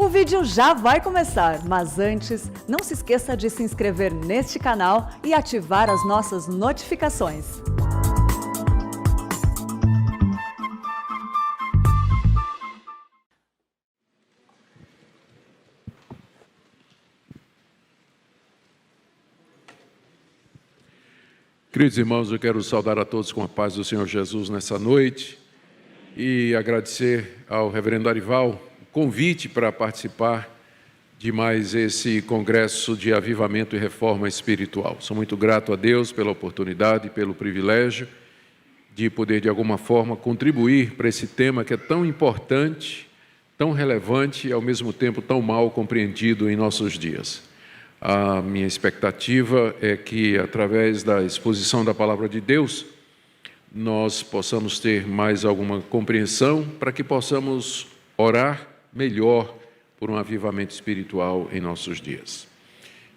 O vídeo já vai começar, mas antes, não se esqueça de se inscrever neste canal e ativar as nossas notificações. Queridos irmãos, eu quero saudar a todos com a paz do Senhor Jesus nessa noite e agradecer ao reverendo Arival o convite para participar de mais esse congresso de avivamento e reforma espiritual. Sou muito grato a Deus pela oportunidade e pelo privilégio de poder, de alguma forma, contribuir para esse tema que é tão importante, tão relevante e, ao mesmo tempo, tão mal compreendido em nossos dias. A minha expectativa é que, através da exposição da Palavra de Deus, nós possamos ter mais alguma compreensão para que possamos orar melhor por um avivamento espiritual em nossos dias.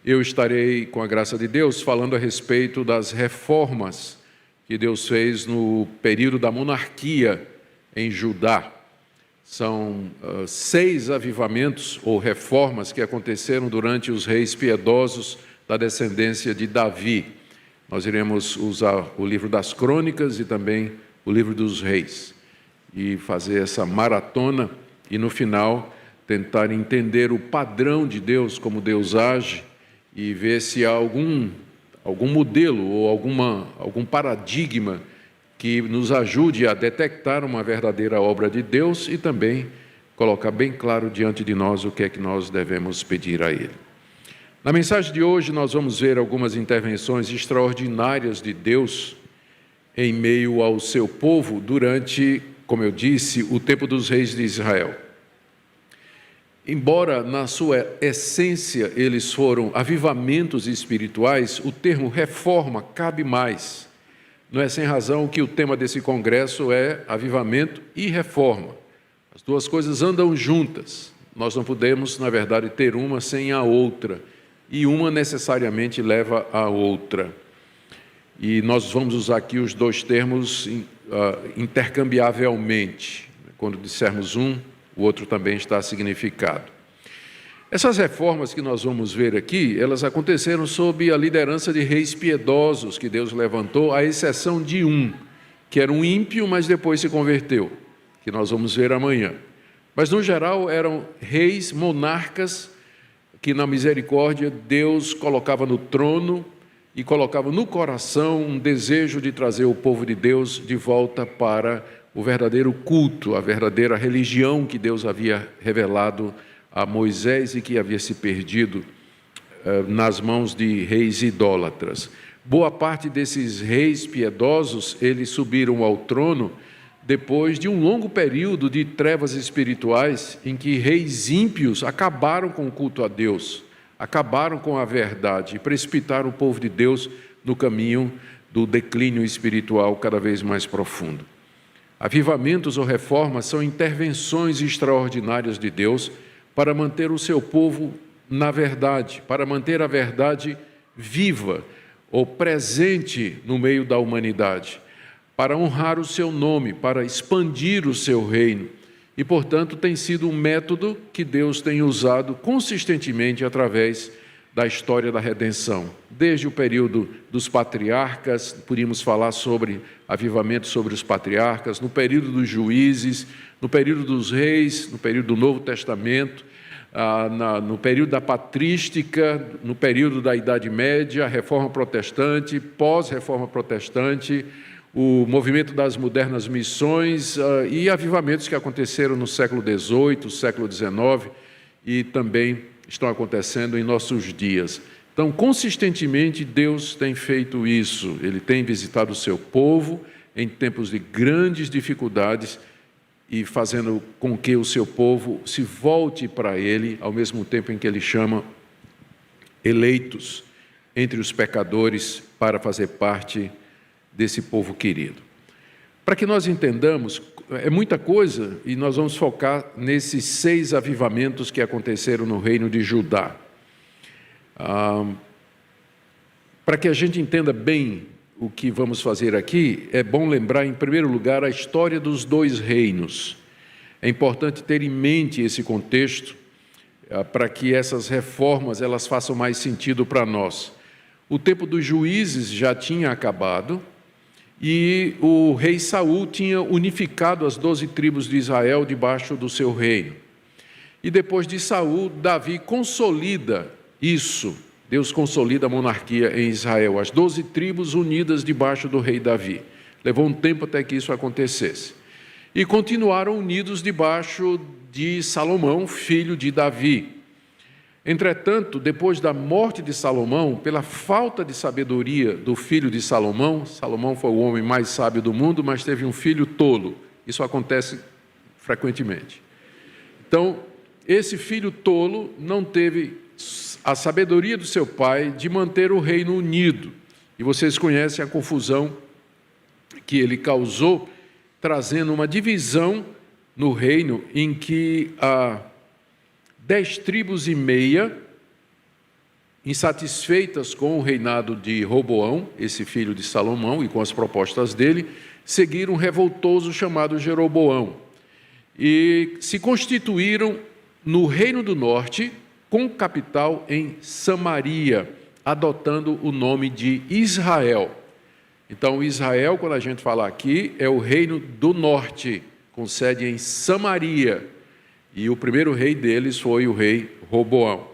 Eu estarei, com a graça de Deus, falando a respeito das reformas que Deus fez no período da monarquia em Judá. São 6 avivamentos ou reformas que aconteceram durante os reis piedosos da descendência de Davi. Nós iremos usar o livro das Crônicas e também o livro dos Reis e fazer essa maratona e, no final, tentar entender o padrão de Deus, como Deus age, e ver se há algum modelo ou algum paradigma que nos ajude a detectar uma verdadeira obra de Deus e também colocar bem claro diante de nós o que é que nós devemos pedir a Ele. Na mensagem de hoje nós vamos ver algumas intervenções extraordinárias de Deus em meio ao seu povo durante, como eu disse, o tempo dos reis de Israel. Embora na sua essência eles foram avivamentos espirituais, o termo reforma cabe mais. Não é sem razão que o tema desse congresso é avivamento e reforma. As duas coisas andam juntas. Nós não podemos, na verdade, ter uma sem a outra. E uma necessariamente leva à outra. E nós vamos usar aqui os dois termos intercambiavelmente. Quando dissermos um, o outro também está significado. Essas reformas que nós vamos ver aqui, elas aconteceram sob a liderança de reis piedosos que Deus levantou, à exceção de um, que era um ímpio, mas depois se converteu, que nós vamos ver amanhã. Mas, no geral, eram reis, monarcas, que na misericórdia Deus colocava no trono e colocava no coração um desejo de trazer o povo de Deus de volta para o verdadeiro culto, a verdadeira religião que Deus havia revelado a Moisés e que havia se perdido nas mãos de reis idólatras. Boa parte desses reis piedosos, eles subiram ao trono depois de um longo período de trevas espirituais em que reis ímpios acabaram com o culto a Deus, acabaram com a verdade e precipitaram o povo de Deus no caminho do declínio espiritual cada vez mais profundo. Avivamentos ou reformas são intervenções extraordinárias de Deus para manter o seu povo na verdade, para manter a verdade viva ou presente no meio da humanidade, para honrar o seu nome, para expandir o seu reino. E, portanto, tem sido um método que Deus tem usado consistentemente através da história da redenção. Desde o período dos patriarcas, podíamos falar sobre avivamento sobre os patriarcas, no período dos juízes, no período dos reis, no período do Novo Testamento, no período da patrística, no período da Idade Média, a Reforma Protestante, pós-Reforma Protestante, o movimento das modernas missões e avivamentos que aconteceram no século XVIII, século XIX e também estão acontecendo em nossos dias. Então, consistentemente, Deus tem feito isso. Ele tem visitado o seu povo em tempos de grandes dificuldades e fazendo com que o seu povo se volte para Ele, ao mesmo tempo em que Ele chama eleitos entre os pecadores para fazer parte desse povo querido. Para que nós entendamos, é muita coisa e nós vamos focar nesses 6 avivamentos que aconteceram no reino de Judá. Para que a gente entenda bem o que vamos fazer aqui, é bom lembrar, em primeiro lugar, a história dos 2 reinos. É importante ter em mente esse contexto, para que essas reformas elas façam mais sentido para nós. O tempo dos juízes já tinha acabado e o rei Saul tinha unificado as 12 tribos de Israel debaixo do seu reino. E depois de Saul, Davi consolida isso. Deus consolida a monarquia em Israel, as 12 tribos unidas debaixo do rei Davi. Levou um tempo até que isso acontecesse. E continuaram unidos debaixo de Salomão, filho de Davi. Entretanto, depois da morte de Salomão, pela falta de sabedoria do filho de Salomão, Salomão foi o homem mais sábio do mundo, mas teve um filho tolo. Isso acontece frequentemente. Então, esse filho tolo não teve a sabedoria do seu pai de manter o reino unido. E vocês conhecem a confusão que ele causou, trazendo uma divisão no reino em que 10 tribos e meia, insatisfeitas com o reinado de Roboão, esse filho de Salomão, e com as propostas dele, seguiram um revoltoso chamado Jeroboão e se constituíram no Reino do Norte, com capital em Samaria, adotando o nome de Israel. Então, Israel, quando a gente fala aqui, é o Reino do Norte, com sede em Samaria. E o primeiro rei deles foi o rei Roboão.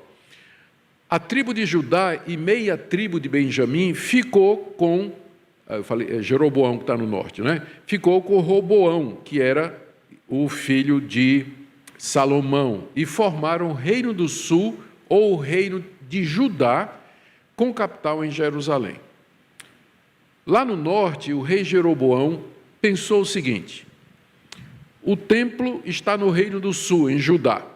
A tribo de Judá e meia tribo de Benjamim ficou com, Jeroboão que está no norte, né? Ficou com Roboão, que era o filho de Salomão, e formaram o Reino do Sul, ou o Reino de Judá, com capital em Jerusalém. Lá no norte, o rei Jeroboão pensou o seguinte: o templo está no Reino do Sul, em Judá.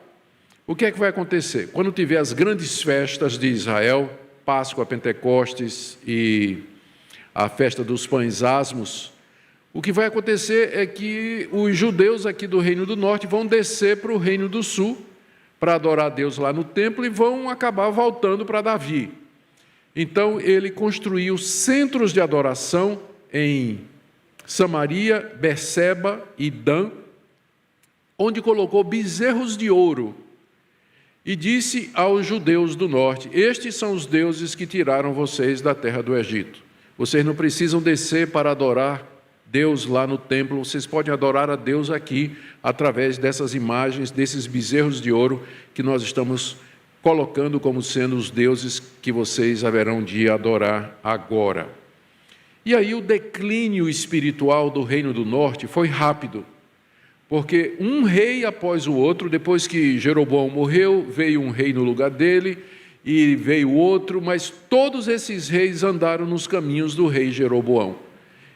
O que é que vai acontecer? Quando tiver as grandes festas de Israel, Páscoa, Pentecostes e a festa dos pães asmos, o que vai acontecer é que os judeus aqui do Reino do Norte vão descer para o Reino do Sul para adorar a Deus lá no templo e vão acabar voltando para Davi. Então, ele construiu centros de adoração em Samaria, Berseba e Dan, onde colocou bezerros de ouro e disse aos judeus do norte: estes são os deuses que tiraram vocês da terra do Egito. Vocês não precisam descer para adorar Deus lá no templo, vocês podem adorar a Deus aqui, através dessas imagens, desses bezerros de ouro que nós estamos colocando como sendo os deuses que vocês haverão de adorar agora. E aí o declínio espiritual do Reino do Norte foi rápido, porque um rei após o outro, depois que Jeroboão morreu, veio um rei no lugar dele, e veio outro, mas todos esses reis andaram nos caminhos do rei Jeroboão.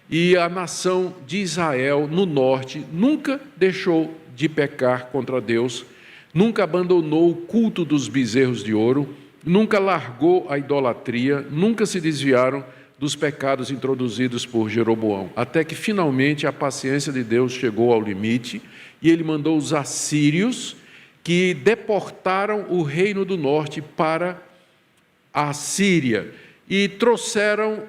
E a nação de Israel, no norte, nunca deixou de pecar contra Deus, nunca abandonou o culto dos bezerros de ouro, nunca largou a idolatria, nunca se desviaram dos pecados introduzidos por Jeroboão, até que finalmente a paciência de Deus chegou ao limite e ele mandou os assírios, que deportaram o reino do norte para a Síria e trouxeram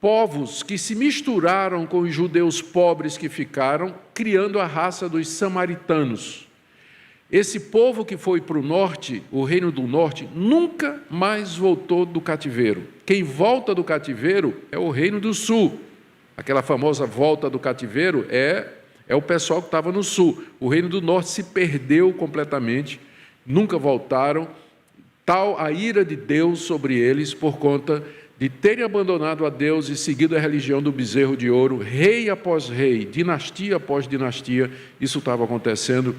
povos que se misturaram com os judeus pobres que ficaram, criando a raça dos samaritanos. Esse povo que foi para o norte, o Reino do Norte, nunca mais voltou do cativeiro. Quem volta do cativeiro é o Reino do Sul. Aquela famosa volta do cativeiro é o pessoal que estava no sul. O Reino do Norte se perdeu completamente, nunca voltaram. Tal a ira de Deus sobre eles por conta de terem abandonado a Deus e seguido a religião do bezerro de ouro, rei após rei, dinastia após dinastia. Isso estava acontecendo,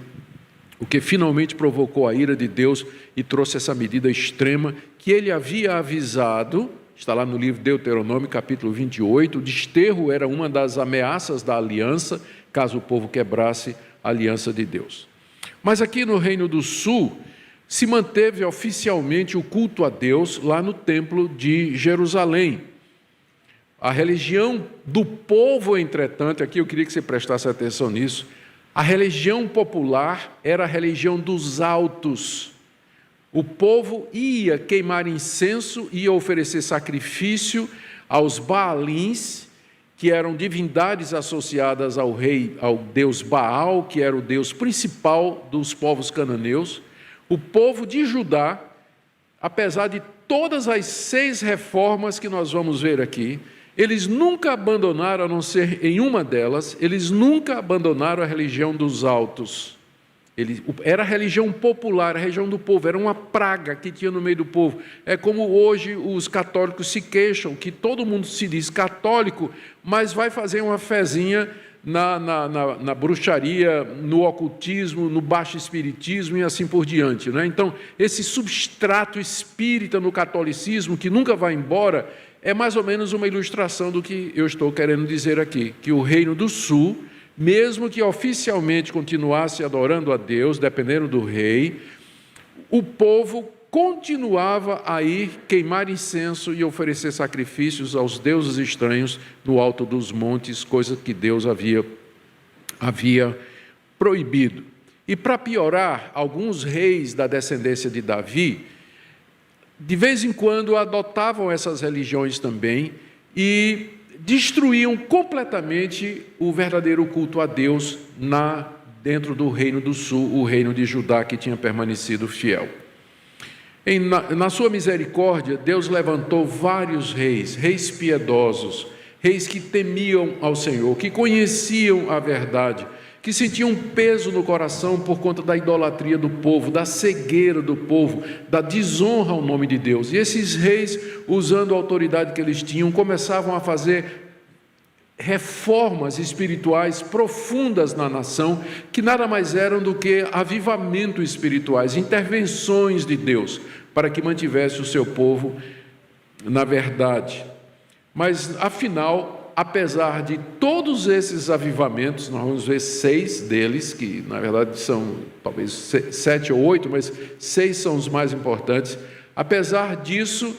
o que finalmente provocou a ira de Deus e trouxe essa medida extrema que ele havia avisado. Está lá no livro de Deuteronômio, capítulo 28, o desterro era uma das ameaças da aliança, caso o povo quebrasse a aliança de Deus. Mas aqui no Reino do Sul, se manteve oficialmente o culto a Deus lá no Templo de Jerusalém. A religião do povo, entretanto, aqui eu queria que você prestasse atenção nisso, a religião popular era a religião dos altos. O povo ia queimar incenso, ia oferecer sacrifício aos Baalins, que eram divindades associadas ao deus Baal, que era o deus principal dos povos cananeus. o povo de Judá, apesar de todas as 6 reformas que nós vamos ver aqui, eles nunca abandonaram, a não ser em uma delas, eles nunca abandonaram a religião dos altos. Era a religião popular, a religião do povo, era uma praga que tinha no meio do povo. É como hoje os católicos se queixam, que todo mundo se diz católico, mas vai fazer uma fezinha na bruxaria, no ocultismo, no baixo espiritismo e assim por diante, né? Então, esse substrato espírita no catolicismo, que nunca vai embora, é mais ou menos uma ilustração do que eu estou querendo dizer aqui, que o Reino do Sul, mesmo que oficialmente continuasse adorando a Deus, dependendo do rei, o povo continuava a ir queimar incenso e oferecer sacrifícios aos deuses estranhos no alto dos montes, coisa que Deus havia proibido. E para piorar, alguns reis da descendência de Davi, de vez em quando adotavam essas religiões também e destruíam completamente o verdadeiro culto a Deus dentro do Reino do Sul, o reino de Judá, que tinha permanecido fiel. Na sua misericórdia, Deus levantou vários reis piedosos, reis que temiam ao Senhor, que conheciam a verdade, que sentiam peso no coração por conta da idolatria do povo, da cegueira do povo, da desonra ao nome de Deus. E esses reis, usando a autoridade que eles tinham, começavam a fazer reformas espirituais profundas na nação, que nada mais eram do que avivamentos espirituais, intervenções de Deus, para que mantivesse o seu povo na verdade. Mas, afinal, apesar de todos esses avivamentos, nós vamos ver 6 deles, que na verdade são talvez 7 ou 8, mas 6 são os mais importantes. Apesar disso,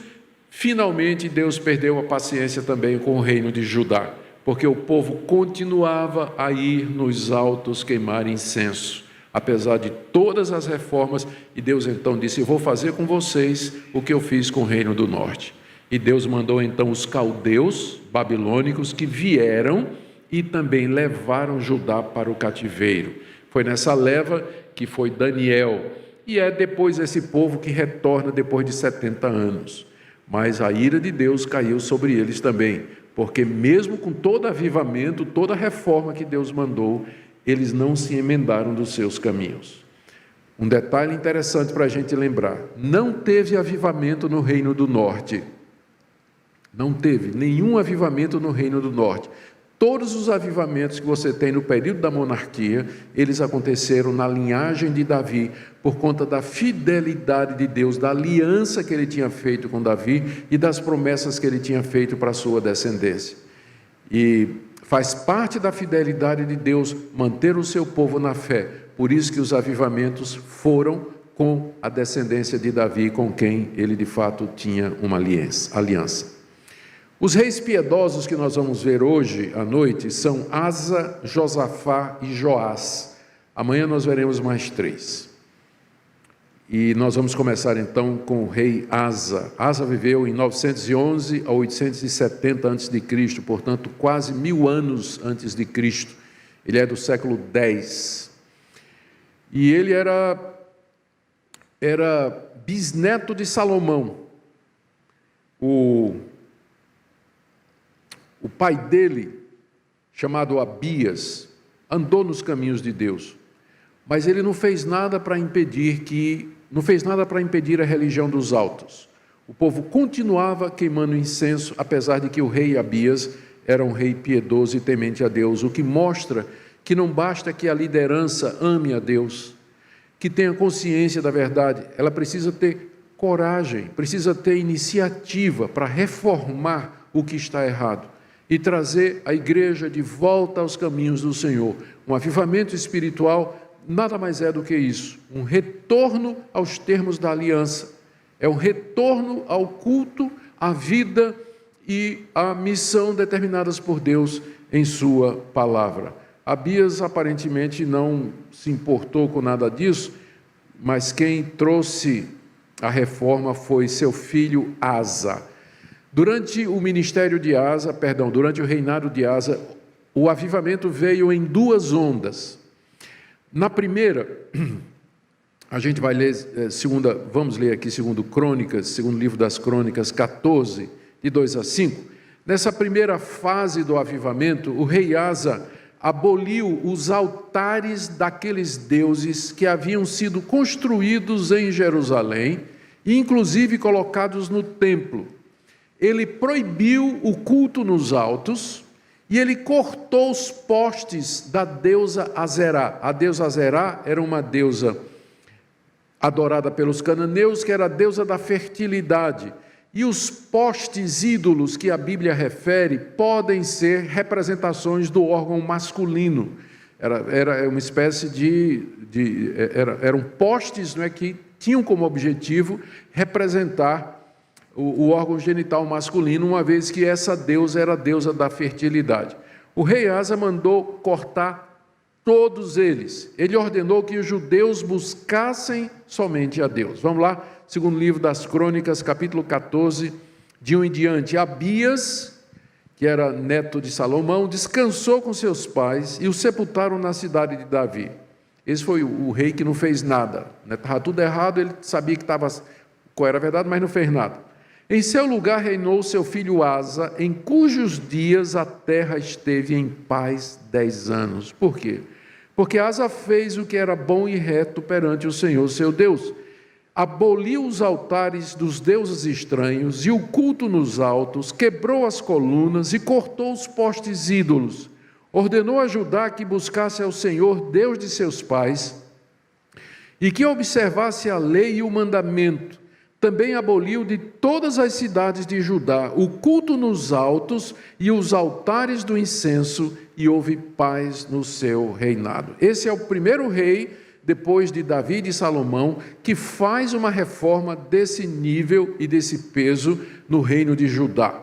finalmente Deus perdeu a paciência também com o reino de Judá, porque o povo continuava a ir nos altos queimar incenso, apesar de todas as reformas, e Deus então disse: eu vou fazer com vocês o que eu fiz com o reino do norte. E Deus mandou então os caldeus babilônicos, que vieram e também levaram Judá para o cativeiro. Foi nessa leva que foi Daniel, e é depois esse povo que retorna depois de 70 anos. Mas a ira de Deus caiu sobre eles também, porque mesmo com todo avivamento, toda reforma que Deus mandou, eles não se emendaram dos seus caminhos. Um detalhe interessante para a gente lembrar: não teve avivamento no Reino do Norte. Não teve nenhum avivamento no Reino do Norte. Todos os avivamentos que você tem no período da monarquia, eles aconteceram na linhagem de Davi, por conta da fidelidade de Deus, da aliança que ele tinha feito com Davi e das promessas que ele tinha feito para a sua descendência. E faz parte da fidelidade de Deus manter o seu povo na fé. Por isso que os avivamentos foram com a descendência de Davi, com quem ele de fato tinha uma aliança. Os reis piedosos que nós vamos ver hoje à noite são Asa, Josafá e Joás. Amanhã nós veremos mais 3. E nós vamos começar então com o rei Asa. Asa viveu em 911 a 870 a.C., portanto quase 1000 anos antes de Cristo. Ele é do século X. E ele era bisneto de Salomão. O pai dele, chamado Abias, andou nos caminhos de Deus, mas ele não fez nada para impedir a religião dos altos. O povo continuava queimando incenso, apesar de que o rei Abias era um rei piedoso e temente a Deus, o que mostra que não basta que a liderança ame a Deus, que tenha consciência da verdade, ela precisa ter coragem, precisa ter iniciativa para reformar o que está errado e trazer a igreja de volta aos caminhos do Senhor. Um avivamento espiritual nada mais é do que isso, um retorno aos termos da aliança, é um retorno ao culto, à vida e à missão determinadas por Deus em sua palavra. Abias aparentemente não se importou com nada disso, mas quem trouxe a reforma foi seu filho Asa. Durante o reinado de Asa, o avivamento veio em 2 ondas. Na primeira, A gente vai ler, vamos ler aqui segundo Crônicas, segundo livro das Crônicas 14, de 2 a 5. Nessa primeira fase do avivamento, o rei Asa aboliu os altares daqueles deuses que haviam sido construídos em Jerusalém, e inclusive colocados no templo. Ele proibiu o culto nos altos, e ele cortou os postes da deusa Azerá. A deusa Azerá era uma deusa adorada pelos cananeus, que era a deusa da fertilidade. E os postes ídolos que a Bíblia refere podem ser representações do órgão masculino. Era uma espécie eram postes, não é, que tinham como objetivo representar o órgão genital masculino, uma vez que essa deusa era a deusa da fertilidade. O rei Asa mandou cortar todos eles. Ele ordenou que os judeus buscassem somente a Deus. Vamos lá, segundo livro das Crônicas, capítulo 14, de 1 em diante. Abias, que era neto de Salomão, descansou com seus pais e o sepultaram na cidade de Davi. Esse foi o rei que não fez nada. Estava tudo errado, ele sabia que qual era a verdade, mas não fez nada. Em seu lugar reinou seu filho Asa, em cujos dias a terra esteve em paz 10 anos. Por quê? Porque Asa fez o que era bom e reto perante o Senhor seu Deus. Aboliu os altares dos deuses estranhos e o culto nos altos, quebrou as colunas e cortou os postes ídolos. Ordenou a Judá que buscasse ao Senhor, Deus de seus pais, e que observasse a lei e o mandamento. Também aboliu de todas as cidades de Judá o culto nos altos e os altares do incenso, e houve paz no seu reinado. Esse é o primeiro rei, depois de Davi e de Salomão, que faz uma reforma desse nível e desse peso no reino de Judá.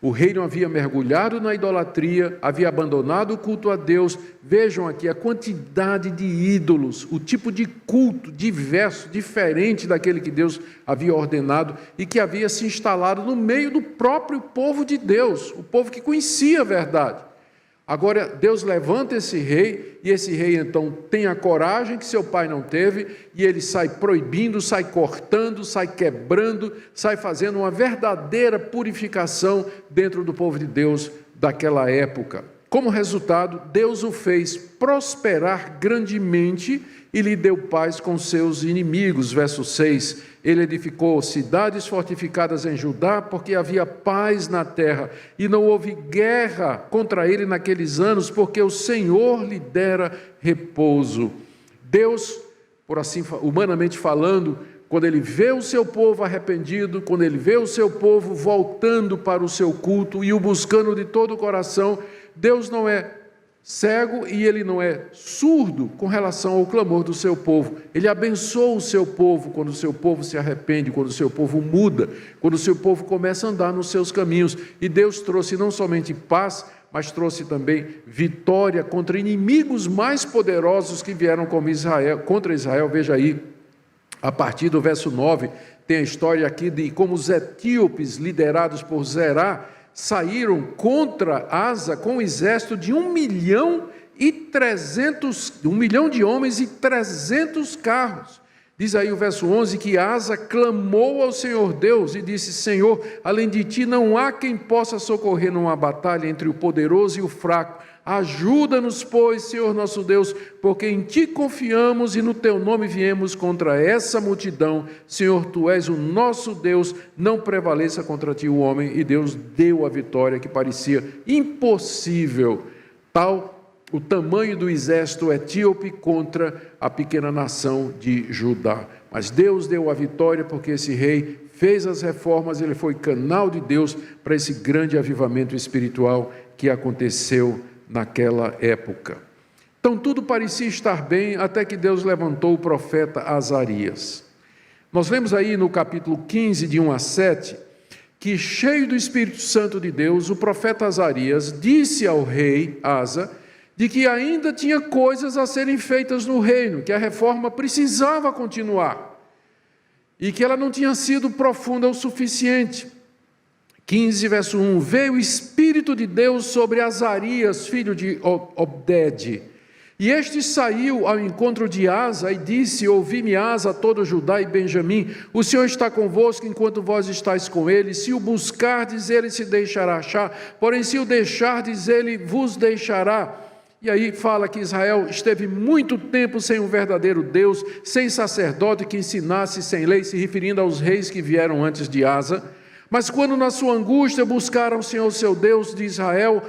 O reino havia mergulhado na idolatria, havia abandonado o culto a Deus. Vejam aqui a quantidade de ídolos, o tipo de culto diverso, diferente daquele que Deus havia ordenado e que havia se instalado no meio do próprio povo de Deus, o povo que conhecia a verdade. Agora Deus levanta esse rei, e esse rei então tem a coragem que seu pai não teve, e ele sai proibindo, sai cortando, sai quebrando, sai fazendo uma verdadeira purificação dentro do povo de Deus daquela época. Como resultado, Deus o fez prosperar grandemente e lhe deu paz com seus inimigos. Verso 6, ele edificou cidades fortificadas em Judá, porque havia paz na terra, e não houve guerra contra ele naqueles anos, porque o Senhor lhe dera repouso. Deus, por assim, humanamente falando, quando ele vê o seu povo arrependido, quando ele vê o seu povo voltando para o seu culto e o buscando de todo o coração, Deus não é cego e ele não é surdo com relação ao clamor do seu povo. Ele abençoa o seu povo quando o seu povo se arrepende, quando o seu povo muda, quando o seu povo começa a andar nos seus caminhos. E Deus trouxe não somente paz, mas trouxe também vitória contra inimigos mais poderosos que vieram contra Israel. Veja aí, a partir do verso 9, tem a história aqui de como os etíopes, liderados por Zerá, saíram contra Asa com um exército de 1 milhão de homens e 300 carros. Diz aí o verso 11 que Asa clamou ao Senhor Deus e disse: Senhor, além de ti não há quem possa socorrer numa batalha entre o poderoso e o fraco. Ajuda-nos, pois, Senhor nosso Deus, porque em ti confiamos e no teu nome viemos contra essa multidão. Senhor, tu és o nosso Deus, não prevaleça contra ti o homem. E Deus deu a vitória que parecia impossível, tal o tamanho do exército etíope contra a pequena nação de Judá. Mas Deus deu a vitória porque esse rei fez as reformas, ele foi canal de Deus para esse grande avivamento espiritual que aconteceu naquela época. Então tudo parecia estar bem até que Deus levantou o profeta Azarias. Nós lemos aí no capítulo 15, de 1 a 7, que cheio do Espírito Santo de Deus, o profeta Azarias disse ao rei Asa de que ainda tinha coisas a serem feitas no reino, que a reforma precisava continuar e que ela não tinha sido profunda o suficiente. 15, verso 1, veio o Espírito de Deus sobre Azarias, filho de Obed, E este saiu ao encontro de Asa e disse: ouvi-me, Asa, todo Judá e Benjamim, o Senhor está convosco enquanto vós estáis com ele. Se o buscardes, ele se deixará achar, porém se o deixardes, ele vos deixará. E aí fala que Israel esteve muito tempo sem um verdadeiro Deus, sem sacerdote que ensinasse, sem lei, se referindo aos reis que vieram antes de Asa. Mas quando na sua angústia buscaram o Senhor, seu Deus de Israel,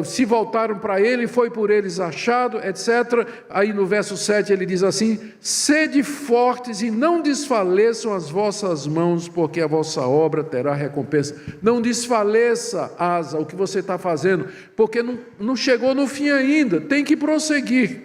se voltaram para ele, foi por eles achado, etc. Aí no verso 7 ele diz assim: sede fortes e não desfaleçam as vossas mãos, porque a vossa obra terá recompensa. Não desfaleça, Asa, o que você está fazendo, porque não chegou no fim ainda, tem que prosseguir.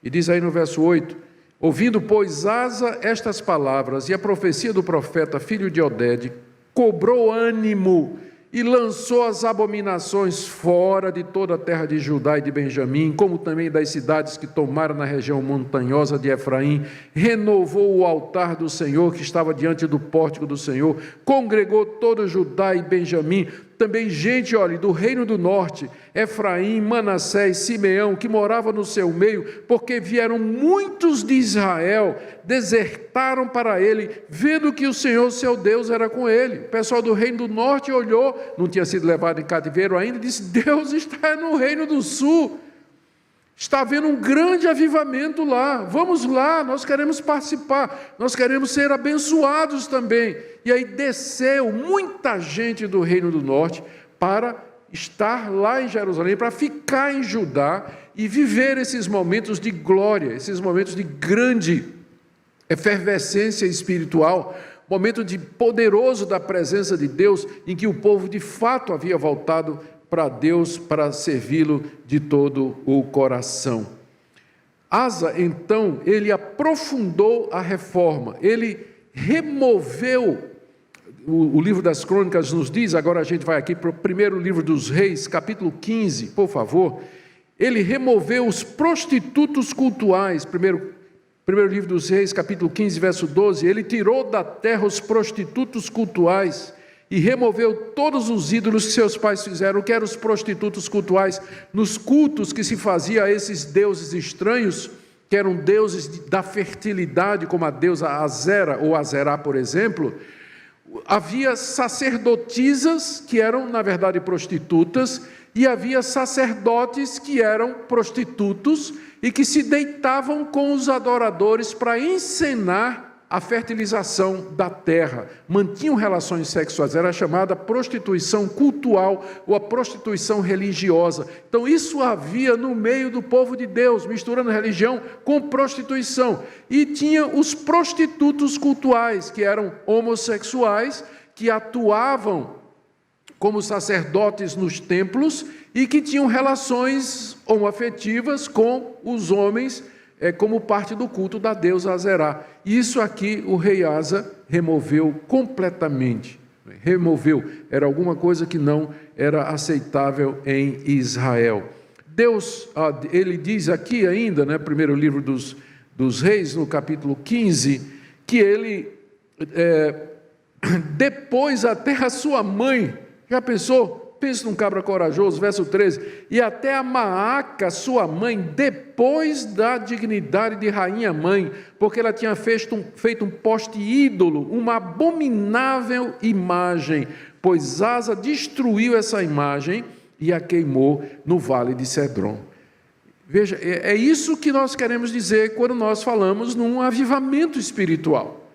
E diz aí no verso 8: ouvindo, pois, Asa estas palavras e a profecia do profeta, filho de Oded, cobrou ânimo e lançou as abominações fora de toda a terra de Judá e de Benjamim, como também das cidades que tomaram na região montanhosa de Efraim, renovou o altar do Senhor que estava diante do pórtico do Senhor, congregou todo Judá e Benjamim, também gente, olhe, do reino do norte, Efraim, Manassés, Simeão, que morava no seu meio, porque vieram muitos de Israel, desertaram para ele, vendo que o Senhor, seu Deus, era com ele. O pessoal do reino do norte olhou, não tinha sido levado em cativeiro ainda, e disse: Deus está no reino do sul, está havendo um grande avivamento lá, vamos lá, nós queremos participar, nós queremos ser abençoados também. E aí desceu muita gente do reino do norte para estar lá em Jerusalém, para ficar em Judá e viver esses momentos de glória, esses momentos de grande efervescência espiritual, momento de poderoso da presença de Deus, em que o povo de fato havia voltado para Deus, para servi-lo de todo o coração. Asa, então, ele aprofundou a reforma, ele removeu, o livro das Crônicas nos diz, agora a gente vai aqui para o primeiro livro dos Reis, capítulo 15, por favor, ele removeu os prostitutos cultuais, primeiro livro dos Reis, capítulo 15, verso 12, ele tirou da terra os prostitutos cultuais, e removeu todos os ídolos que seus pais fizeram. O que eram os prostitutos cultuais? Nos cultos que se fazia a esses deuses estranhos, que eram deuses da fertilidade, como a deusa Azera ou Azerá, por exemplo, havia sacerdotisas que eram, na verdade, prostitutas, e havia sacerdotes que eram prostitutos e que se deitavam com os adoradores para encenar a fertilização da terra, mantinham relações sexuais, era chamada prostituição cultual ou a prostituição religiosa. Então isso havia no meio do povo de Deus, misturando religião com prostituição. E tinha os prostitutos cultuais, que eram homossexuais, que atuavam como sacerdotes nos templos e que tinham relações homoafetivas com os homens, como parte do culto da deusa Azerá. Isso aqui o rei Asa removeu completamente. Removeu, era alguma coisa que não era aceitável em Israel. Deus, ele diz aqui ainda, primeiro livro dos Reis, no capítulo 15, que ele depois até a sua mãe, já pensou? Pensa num cabra corajoso, verso 13, e até a Maaca, sua mãe, depois da dignidade de rainha mãe, porque ela tinha feito um poste ídolo, uma abominável imagem, pois Asa destruiu essa imagem e a queimou no vale de Cedron. Veja, é isso que nós queremos dizer quando nós falamos num avivamento espiritual.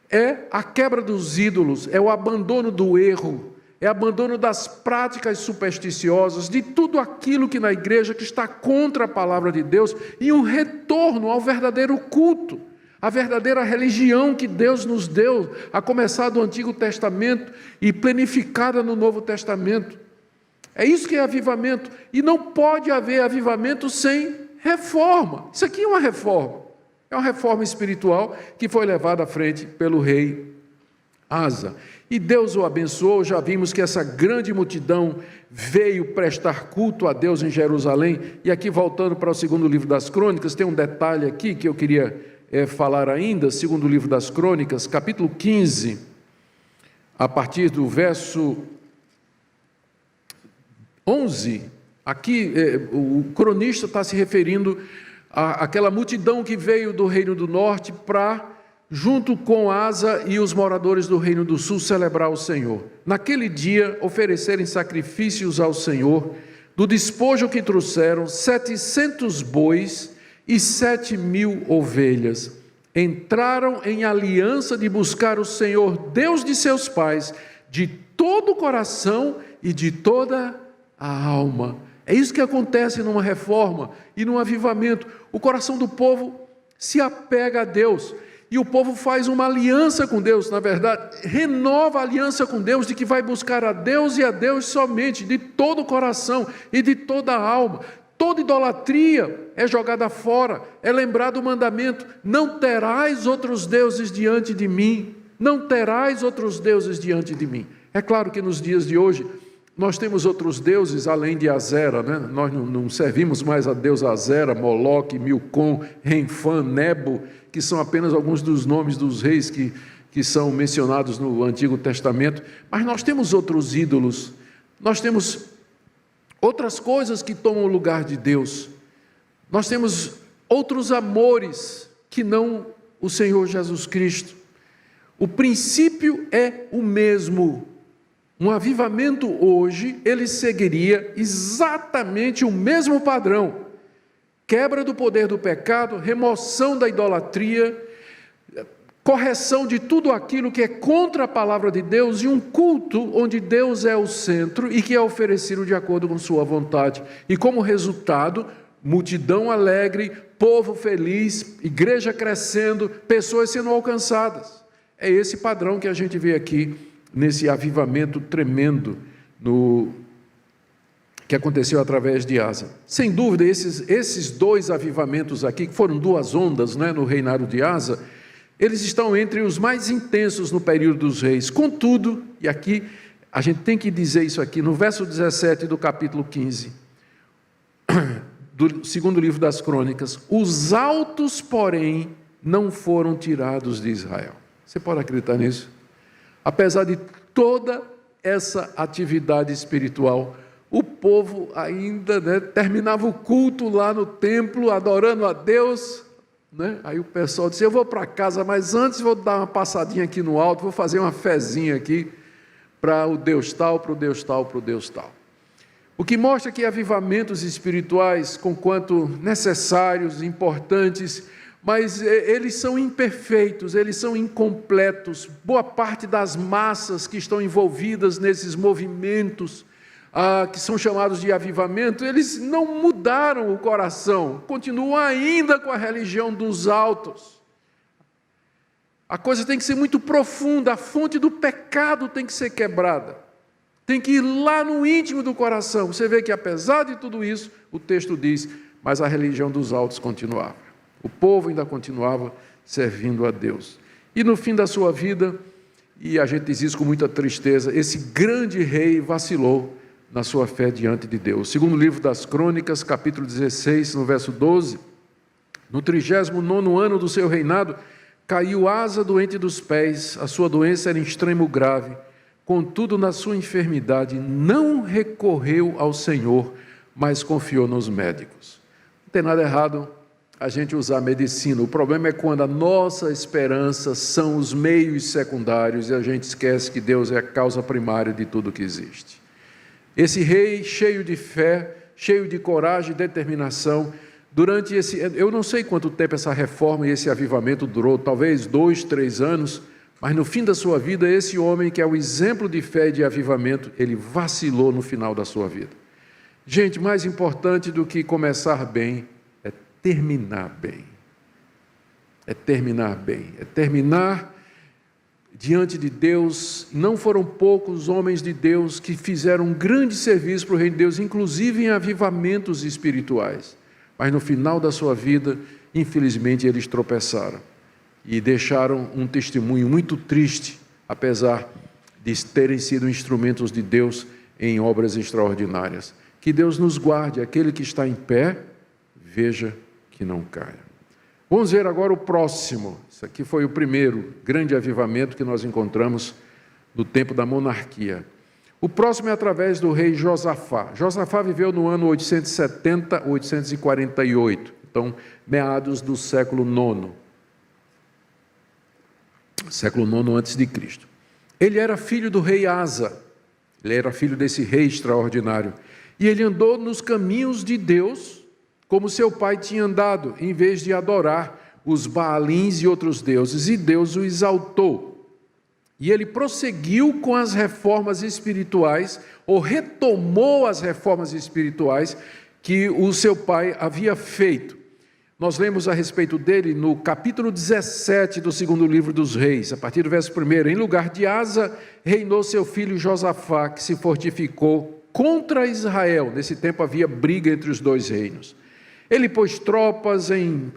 É a quebra dos ídolos, é o abandono do erro, é abandono das práticas supersticiosas, de tudo aquilo que na igreja que está contra a palavra de Deus, e um retorno ao verdadeiro culto, a verdadeira religião que Deus nos deu, a começar do Antigo Testamento e planificada no Novo Testamento. É isso que é avivamento, e não pode haver avivamento sem reforma. Isso aqui é uma reforma espiritual que foi levada à frente pelo rei Asa. E Deus o abençoou. Já vimos que essa grande multidão veio prestar culto a Deus em Jerusalém. E aqui, voltando para o segundo livro das Crônicas, tem um detalhe aqui que eu queria falar ainda. Segundo livro das Crônicas, capítulo 15, a partir do verso 11 Aqui o cronista está se referindo àquela multidão que veio do Reino do Norte para, junto com Asa e os moradores do Reino do Sul, celebrar o Senhor. Naquele dia, oferecerem sacrifícios ao Senhor, do despojo que trouxeram, 700 bois e 7.000 ovelhas. Entraram em aliança de buscar o Senhor, Deus de seus pais, de todo o coração e de toda a alma. É isso que acontece numa reforma e num avivamento. O coração do povo se apega a Deus. E o povo faz uma aliança com Deus, na verdade, renova a aliança com Deus, de que vai buscar a Deus e a Deus somente, de todo o coração e de toda a alma. Toda idolatria é jogada fora, é lembrado o mandamento: não terás outros deuses diante de mim, não terás outros deuses diante de mim. É claro que nos dias de hoje, nós temos outros deuses além de Azera, né? Nós não servimos mais a Deus Azera, Moloque, Milcom, Renfã, Nebo, que são apenas alguns dos nomes dos reis que são mencionados no Antigo Testamento, mas nós temos outros ídolos, nós temos outras coisas que tomam o lugar de Deus, nós temos outros amores que não o Senhor Jesus Cristo. O princípio é o mesmo. Um avivamento hoje, ele seguiria exatamente o mesmo padrão: quebra do poder do pecado, remoção da idolatria, correção de tudo aquilo que é contra a palavra de Deus, e um culto onde Deus é o centro e que é oferecido de acordo com sua vontade. E como resultado, multidão alegre, povo feliz, igreja crescendo, pessoas sendo alcançadas. É esse padrão que a gente vê aqui nesse avivamento tremendo que aconteceu através de Asa. Sem dúvida, esses dois avivamentos aqui, que foram duas ondas, né, no reinado de Asa, eles estão entre os mais intensos no período dos reis. Contudo, e aqui a gente tem que dizer isso aqui, no verso 17 do capítulo 15, do segundo livro das Crônicas: os altos, porém, não foram tirados de Israel. Você pode acreditar nisso? Apesar de toda essa atividade espiritual, o povo ainda, né, terminava o culto lá no templo, adorando a Deus, né? Aí o pessoal disse: eu vou para casa, mas antes vou dar uma passadinha aqui no alto, vou fazer uma fezinha aqui para o Deus tal, para o Deus tal, para o Deus tal. O que mostra que avivamentos espirituais, conquanto necessários, importantes, mas eles são imperfeitos, eles são incompletos. Boa parte das massas que estão envolvidas nesses movimentos, que são chamados de avivamento, eles não mudaram o coração, continuam ainda com a religião dos altos. A coisa tem que ser muito profunda, a fonte do pecado tem que ser quebrada, tem que ir lá no íntimo do coração. Você vê que, apesar de tudo isso, o texto diz: mas a religião dos altos continuava. O povo ainda continuava servindo a Deus. E no fim da sua vida, e a gente diz isso com muita tristeza, esse grande rei vacilou na sua fé diante de Deus. Segundo livro das Crônicas, capítulo 16, no verso 12, no 39º ano do seu reinado, caiu Asa doente dos pés, a sua doença era em extremo grave. Contudo, na sua enfermidade, não recorreu ao Senhor, mas confiou nos médicos. Não tem nada errado a gente usar a medicina. O problema é quando a nossa esperança são os meios secundários e a gente esquece que Deus é a causa primária de tudo que existe. Esse rei, cheio de fé, cheio de coragem e determinação, durante eu não sei quanto tempo essa reforma e esse avivamento durou, talvez 2, 3 anos, mas no fim da sua vida, esse homem que é o exemplo de fé e de avivamento, ele vacilou no final da sua vida. Gente, mais importante do que começar bem, é terminar bem. É terminar bem, é terminar diante de Deus. Não foram poucos homens de Deus que fizeram um grande serviço para o reino de Deus, inclusive em avivamentos espirituais. Mas no final da sua vida, infelizmente, eles tropeçaram e deixaram um testemunho muito triste, apesar de terem sido instrumentos de Deus em obras extraordinárias. Que Deus nos guarde, aquele que está em pé, veja que não caia. Vamos ver agora o próximo. Isso aqui foi o primeiro grande avivamento que nós encontramos no tempo da monarquia. O próximo é através do rei Josafá. Josafá viveu no ano 870, 848, então meados do século IX. Século IX antes de Cristo. Ele era filho do rei Asa. Ele era filho desse rei extraordinário. E ele andou nos caminhos de Deus, como seu pai tinha andado, em vez de adorar os Baalins e outros deuses, e Deus o exaltou. E ele prosseguiu com as reformas espirituais, ou retomou as reformas espirituais que o seu pai havia feito. Nós lemos a respeito dele no capítulo 17 do segundo livro dos Reis, a partir do verso 1. Em lugar de Asa, reinou seu filho Josafá, que se fortificou contra Israel. Nesse tempo havia briga entre os dois reinos. Ele pôs tropas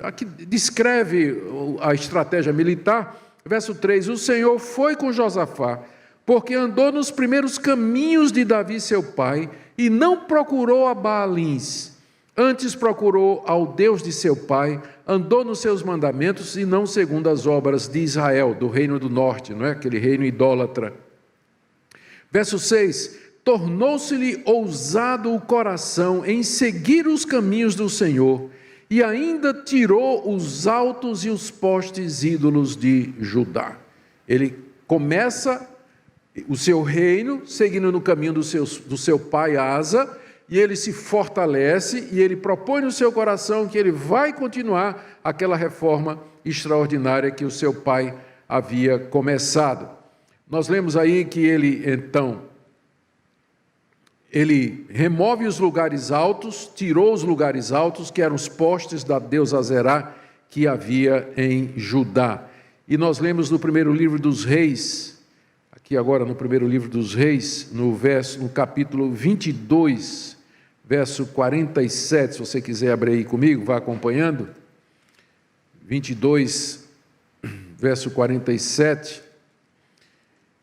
aqui descreve a estratégia militar. Verso 3, o Senhor foi com Josafá, porque andou nos primeiros caminhos de Davi seu pai, e não procurou a Baalins, antes procurou ao Deus de seu pai, andou nos seus mandamentos, e não segundo as obras de Israel, do reino do norte, não é? Aquele reino idólatra. Verso 6, tornou-se-lhe ousado o coração em seguir os caminhos do Senhor, e ainda tirou os altos e os postes ídolos de Judá. Ele começa o seu reino, seguindo no caminho do seu pai Asa, e ele se fortalece, e ele propõe no seu coração que ele vai continuar aquela reforma extraordinária que o seu pai havia começado. Nós lemos aí que ele remove os lugares altos, tirou os lugares altos, que eram os postes da deusa Azerá, que havia em Judá. E nós lemos no primeiro livro dos Reis, aqui agora no primeiro livro dos Reis, no capítulo 22, verso 47, se você quiser abrir aí comigo, vá acompanhando. 22, verso 47,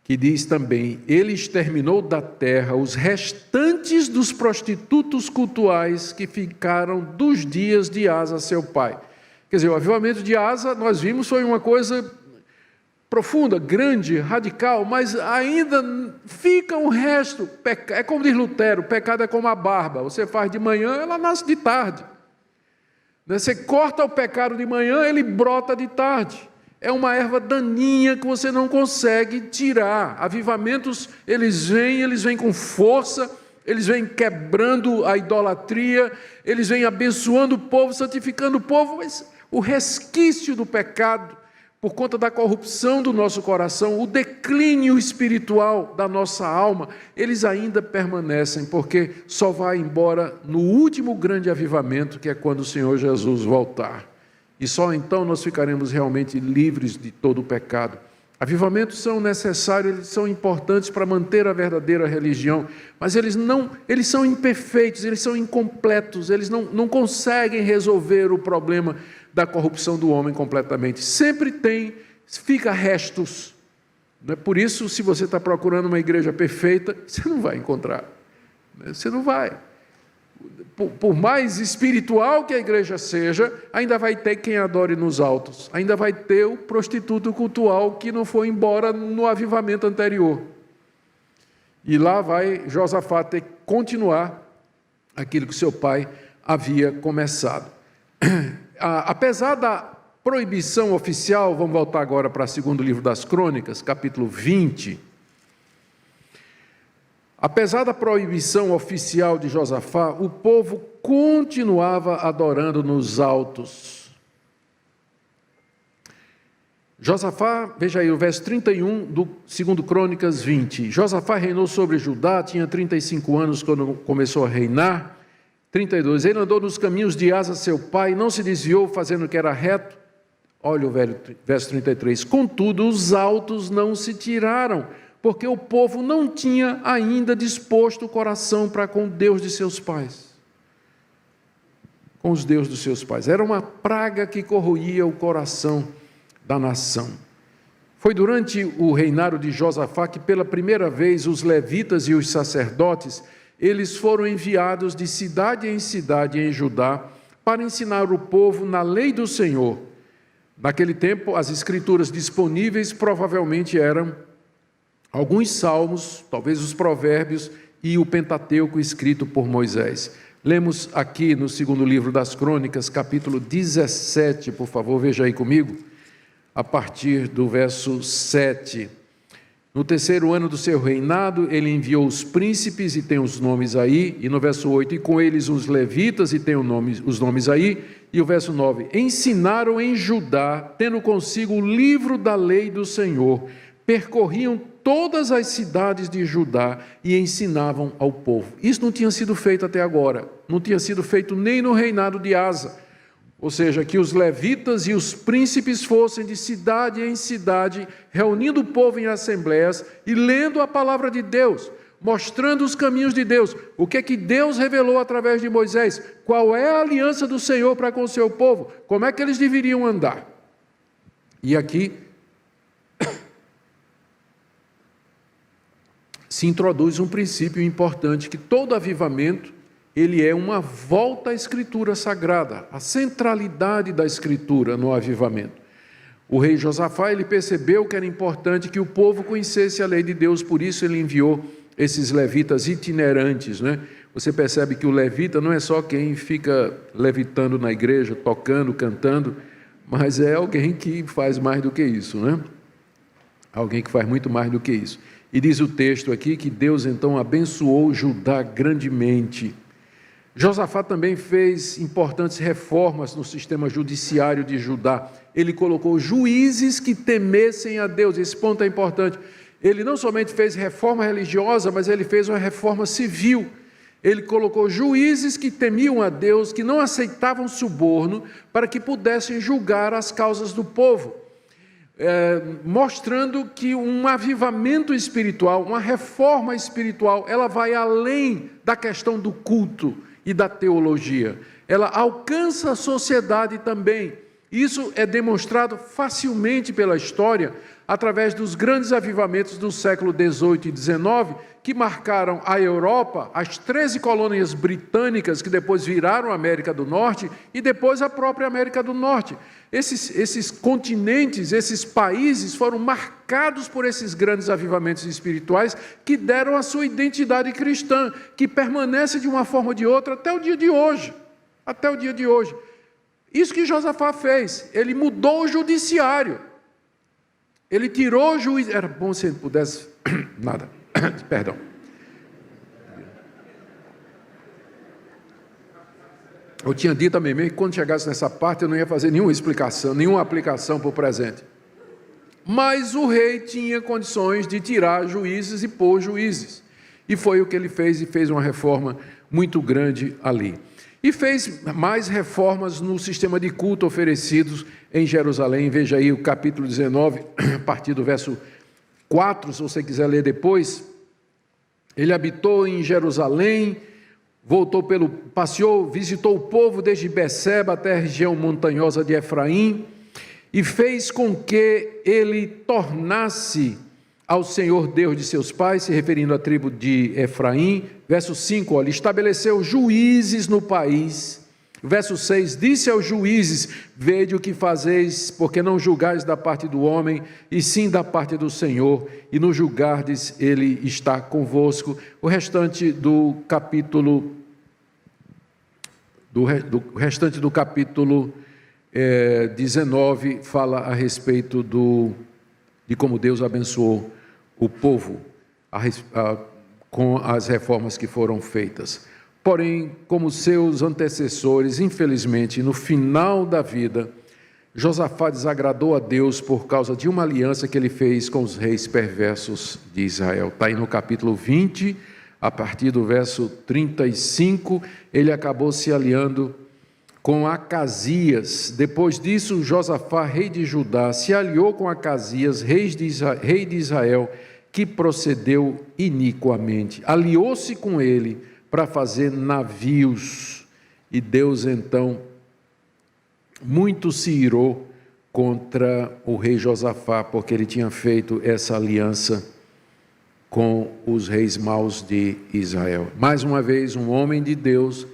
que diz também, ele exterminou da terra os restantes dos prostitutos cultuais que ficaram dos dias de Asa, seu pai. Quer dizer, o avivamento de Asa, nós vimos, foi uma coisa profunda, grande, radical, mas ainda fica um resto. É como diz Lutero, o pecado é como a barba, você faz de manhã, ela nasce de tarde. Você corta o pecado de manhã, ele brota de tarde. É uma erva daninha que você não consegue tirar. Avivamentos, eles vêm com força, eles vêm quebrando a idolatria, eles vêm abençoando o povo, santificando o povo, mas o resquício do pecado, por conta da corrupção do nosso coração, o declínio espiritual da nossa alma, eles ainda permanecem, porque só vai embora no último grande avivamento, que é quando o Senhor Jesus voltar. E só então nós ficaremos realmente livres de todo o pecado. Avivamentos são necessários, eles são importantes para manter a verdadeira religião, mas eles são imperfeitos, eles são incompletos, eles não conseguem resolver o problema da corrupção do homem completamente. Sempre fica restos. Não é por isso, se você está procurando uma igreja perfeita, você não vai encontrar. Você não vai. Por mais espiritual que a igreja seja, ainda vai ter quem adore nos altos, ainda vai ter o prostituto cultual que não foi embora no avivamento anterior. E lá vai Josafá ter que continuar aquilo que seu pai havia começado. Apesar da proibição oficial, vamos voltar agora para o segundo livro das Crônicas, capítulo 20. Apesar da proibição oficial de Josafá, o povo continuava adorando nos altos. Josafá, veja aí o verso 31 do 2 Crônicas 20. Josafá reinou sobre Judá, tinha 35 anos quando começou a reinar. 32. Ele andou nos caminhos de Asa, seu pai, não se desviou fazendo o que era reto. Olha o verso 33. Contudo, os altos não se tiraram, porque o povo não tinha ainda disposto o coração para com Deus de seus pais. Com os deuses dos seus pais. Era uma praga que corroía o coração da nação. Foi durante o reinado de Josafá que pela primeira vez os levitas e os sacerdotes, eles foram enviados de cidade em cidade em Judá para ensinar o povo na lei do alguns salmos, talvez os provérbios e o Pentateuco escrito por Moisés. Lemos aqui no segundo livro das Crônicas, capítulo 17, por favor, veja aí comigo, a partir do verso 7. No terceiro ano do seu reinado, ele enviou os príncipes, e tem os nomes aí, e no verso 8, e com eles os levitas, e tem os nomes aí, e o verso 9, ensinaram em Judá, tendo consigo o livro da lei do Senhor, percorriam todas as cidades de Judá e ensinavam ao povo. Isso não tinha sido feito até agora, não tinha sido feito nem no reinado de Asa. Ou seja, que os levitas e os príncipes fossem de cidade em cidade, reunindo o povo em assembleias e lendo a palavra de Deus, mostrando os caminhos de Deus, o que é que Deus revelou através de Moisés, qual é a aliança do Senhor para com o seu povo, como é que eles deveriam andar. E aqui se introduz um princípio importante, que todo avivamento, ele é uma volta à Escritura Sagrada, a centralidade da Escritura no avivamento. O rei Josafá, ele percebeu que era importante que o povo conhecesse a lei de Deus, por isso ele enviou esses levitas itinerantes, né? Você percebe que o levita não é só quem fica levitando na igreja, tocando, cantando, mas é alguém que faz mais do que isso, né? Alguém que faz muito mais do que isso. E diz o texto aqui que Deus então abençoou Judá grandemente. Josafá também fez importantes reformas no sistema judiciário de Judá. Ele colocou juízes que temessem a Deus. Esse ponto é importante. Ele não somente fez reforma religiosa, mas ele fez uma reforma civil. Ele colocou juízes que temiam a Deus, que não aceitavam suborno, para que pudessem julgar as causas do povo. Mostrando que um avivamento espiritual, uma reforma espiritual, ela vai além da questão do culto e da teologia. Ela alcança a sociedade também. Isso é demonstrado facilmente pela história, através dos grandes avivamentos do século XVIII e XIX, que marcaram a Europa, as 13 colônias britânicas, que depois viraram a América do Norte, e depois a própria América do Norte. Esses continentes, esses países foram marcados por esses grandes avivamentos espirituais que deram a sua identidade cristã, que permanece de uma forma ou de outra até o dia de hoje. Até o dia de hoje. Isso que Josafá fez, ele mudou o judiciário. Ele tirou o juiz. Era bom se ele pudesse. Nada. Perdão. Eu tinha dito a mim mesmo que quando chegasse nessa parte eu não ia fazer nenhuma explicação, nenhuma aplicação para o presente. Mas o rei tinha condições de tirar juízes e pôr juízes. E foi o que ele fez, e fez uma reforma muito grande ali. E fez mais reformas no sistema de culto oferecidos em Jerusalém. Veja aí o capítulo 19, a partir do verso 4, se você quiser ler depois. Ele habitou em Jerusalém, passeou, visitou o povo desde Beceba até a região montanhosa de Efraim, e fez com que ele tornasse ao Senhor Deus de seus pais, se referindo à tribo de Efraim. Verso 5, olha, estabeleceu juízes no país. Verso 6, disse aos juízes, vede o que fazeis, porque não julgais da parte do homem, e sim da parte do Senhor, e no julgardes ele está convosco. O restante do capítulo 19 fala a respeito de como Deus abençoou o povo com as reformas que foram feitas. Porém, como seus antecessores, infelizmente, no final da vida, Josafá desagradou a Deus por causa de uma aliança que ele fez com os reis perversos de Israel. Está aí no capítulo 20, a partir do verso 35, ele acabou se aliando com Acasias. Depois disso, Josafá, rei de Judá, se aliou com Acasias, rei de Israel, que procedeu iniquamente. Aliou-se com ele para fazer navios. E Deus, então, muito se irou contra o rei Josafá, porque ele tinha feito essa aliança com os reis maus de Israel. Mais uma vez, um homem de Deus,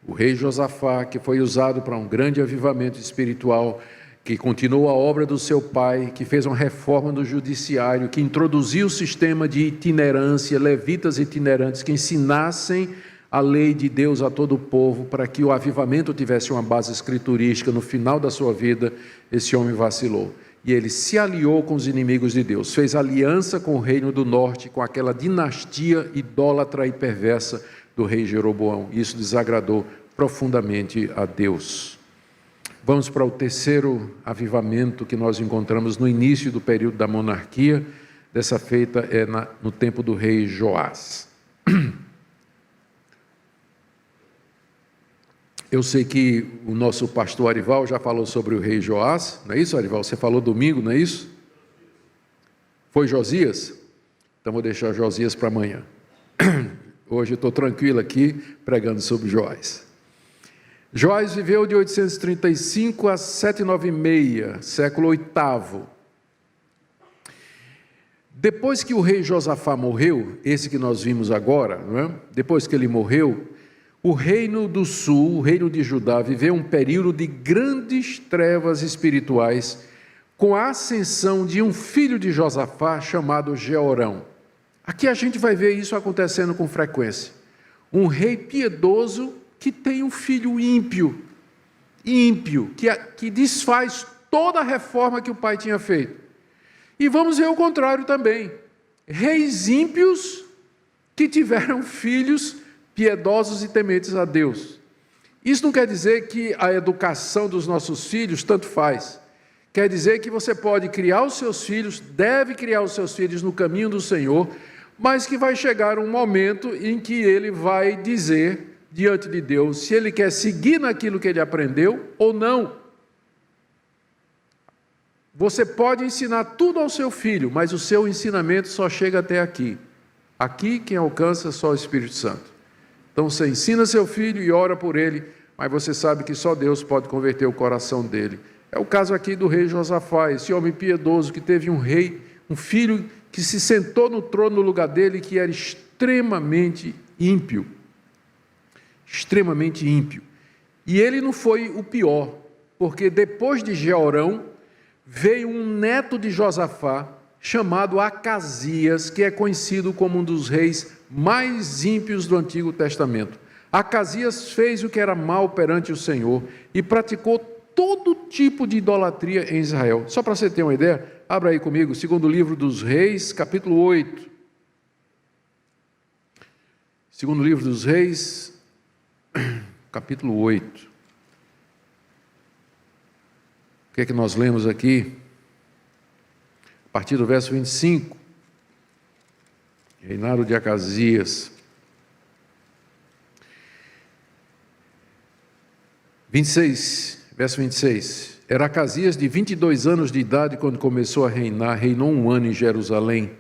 o rei Josafá, que foi usado para um grande avivamento espiritual, que continuou a obra do seu pai, que fez uma reforma no judiciário, que introduziu o sistema de itinerância, levitas itinerantes que ensinassem a lei de Deus a todo o povo, para que o avivamento tivesse uma base escriturística. No final da sua vida, esse homem vacilou. E ele se aliou com os inimigos de Deus, fez aliança com o reino do norte, com aquela dinastia idólatra e perversa do rei Jeroboão. Isso desagradou profundamente a Deus. Vamos para o terceiro avivamento que nós encontramos no início do período da monarquia. Dessa feita é no tempo do rei Joás. Eu sei que o nosso pastor Arival já falou sobre o rei Joás, não é isso, Arival? Você falou domingo, não é isso? Foi Josias? Então vou deixar Josias para amanhã. Hoje eu estou tranquilo aqui, pregando sobre Joás. Joás viveu de 835 a 796, século VIII. Depois que o rei Josafá morreu, esse que nós vimos agora, não é? Depois que ele morreu, o reino do sul, o reino de Judá, viveu um período de grandes trevas espirituais, com a ascensão de um filho de Josafá chamado Jeorão. Aqui a gente vai ver isso acontecendo com frequência. Um rei piedoso que tem um filho ímpio, que desfaz toda a reforma que o pai tinha feito. E vamos ver o contrário também. Reis ímpios que tiveram filhos piedosos e tementes a Deus. Isso não quer dizer que a educação dos nossos filhos tanto faz. Quer dizer que você pode criar os seus filhos, deve criar os seus filhos no caminho do Senhor, mas que vai chegar um momento em que ele vai dizer diante de Deus se ele quer seguir naquilo que ele aprendeu ou não. Você pode ensinar tudo ao seu filho, mas o seu ensinamento só chega até aqui. Aqui quem alcança é só o Espírito Santo. Então você ensina seu filho e ora por ele, mas você sabe que só Deus pode converter o coração dele. É o caso aqui do rei Josafá, esse homem piedoso que teve um filho que se sentou no trono no lugar dele, que era extremamente ímpio. Extremamente ímpio. E ele não foi o pior, porque depois de Jeorão, veio um neto de Josafá, chamado Acasias, que é conhecido como um dos reis mais ímpios do Antigo Testamento. Acasias fez o que era mal perante o Senhor e praticou todo tipo de idolatria em Israel. Só para você ter uma ideia, abra aí comigo, segundo livro dos Reis, capítulo 8. Segundo livro dos Reis, capítulo 8. O que é que nós lemos aqui? A partir do verso 25. Reinado de Acasias. 26, verso 26. Era Acasias de 22 anos de idade quando começou a reinar, reinou 1 ano em Jerusalém.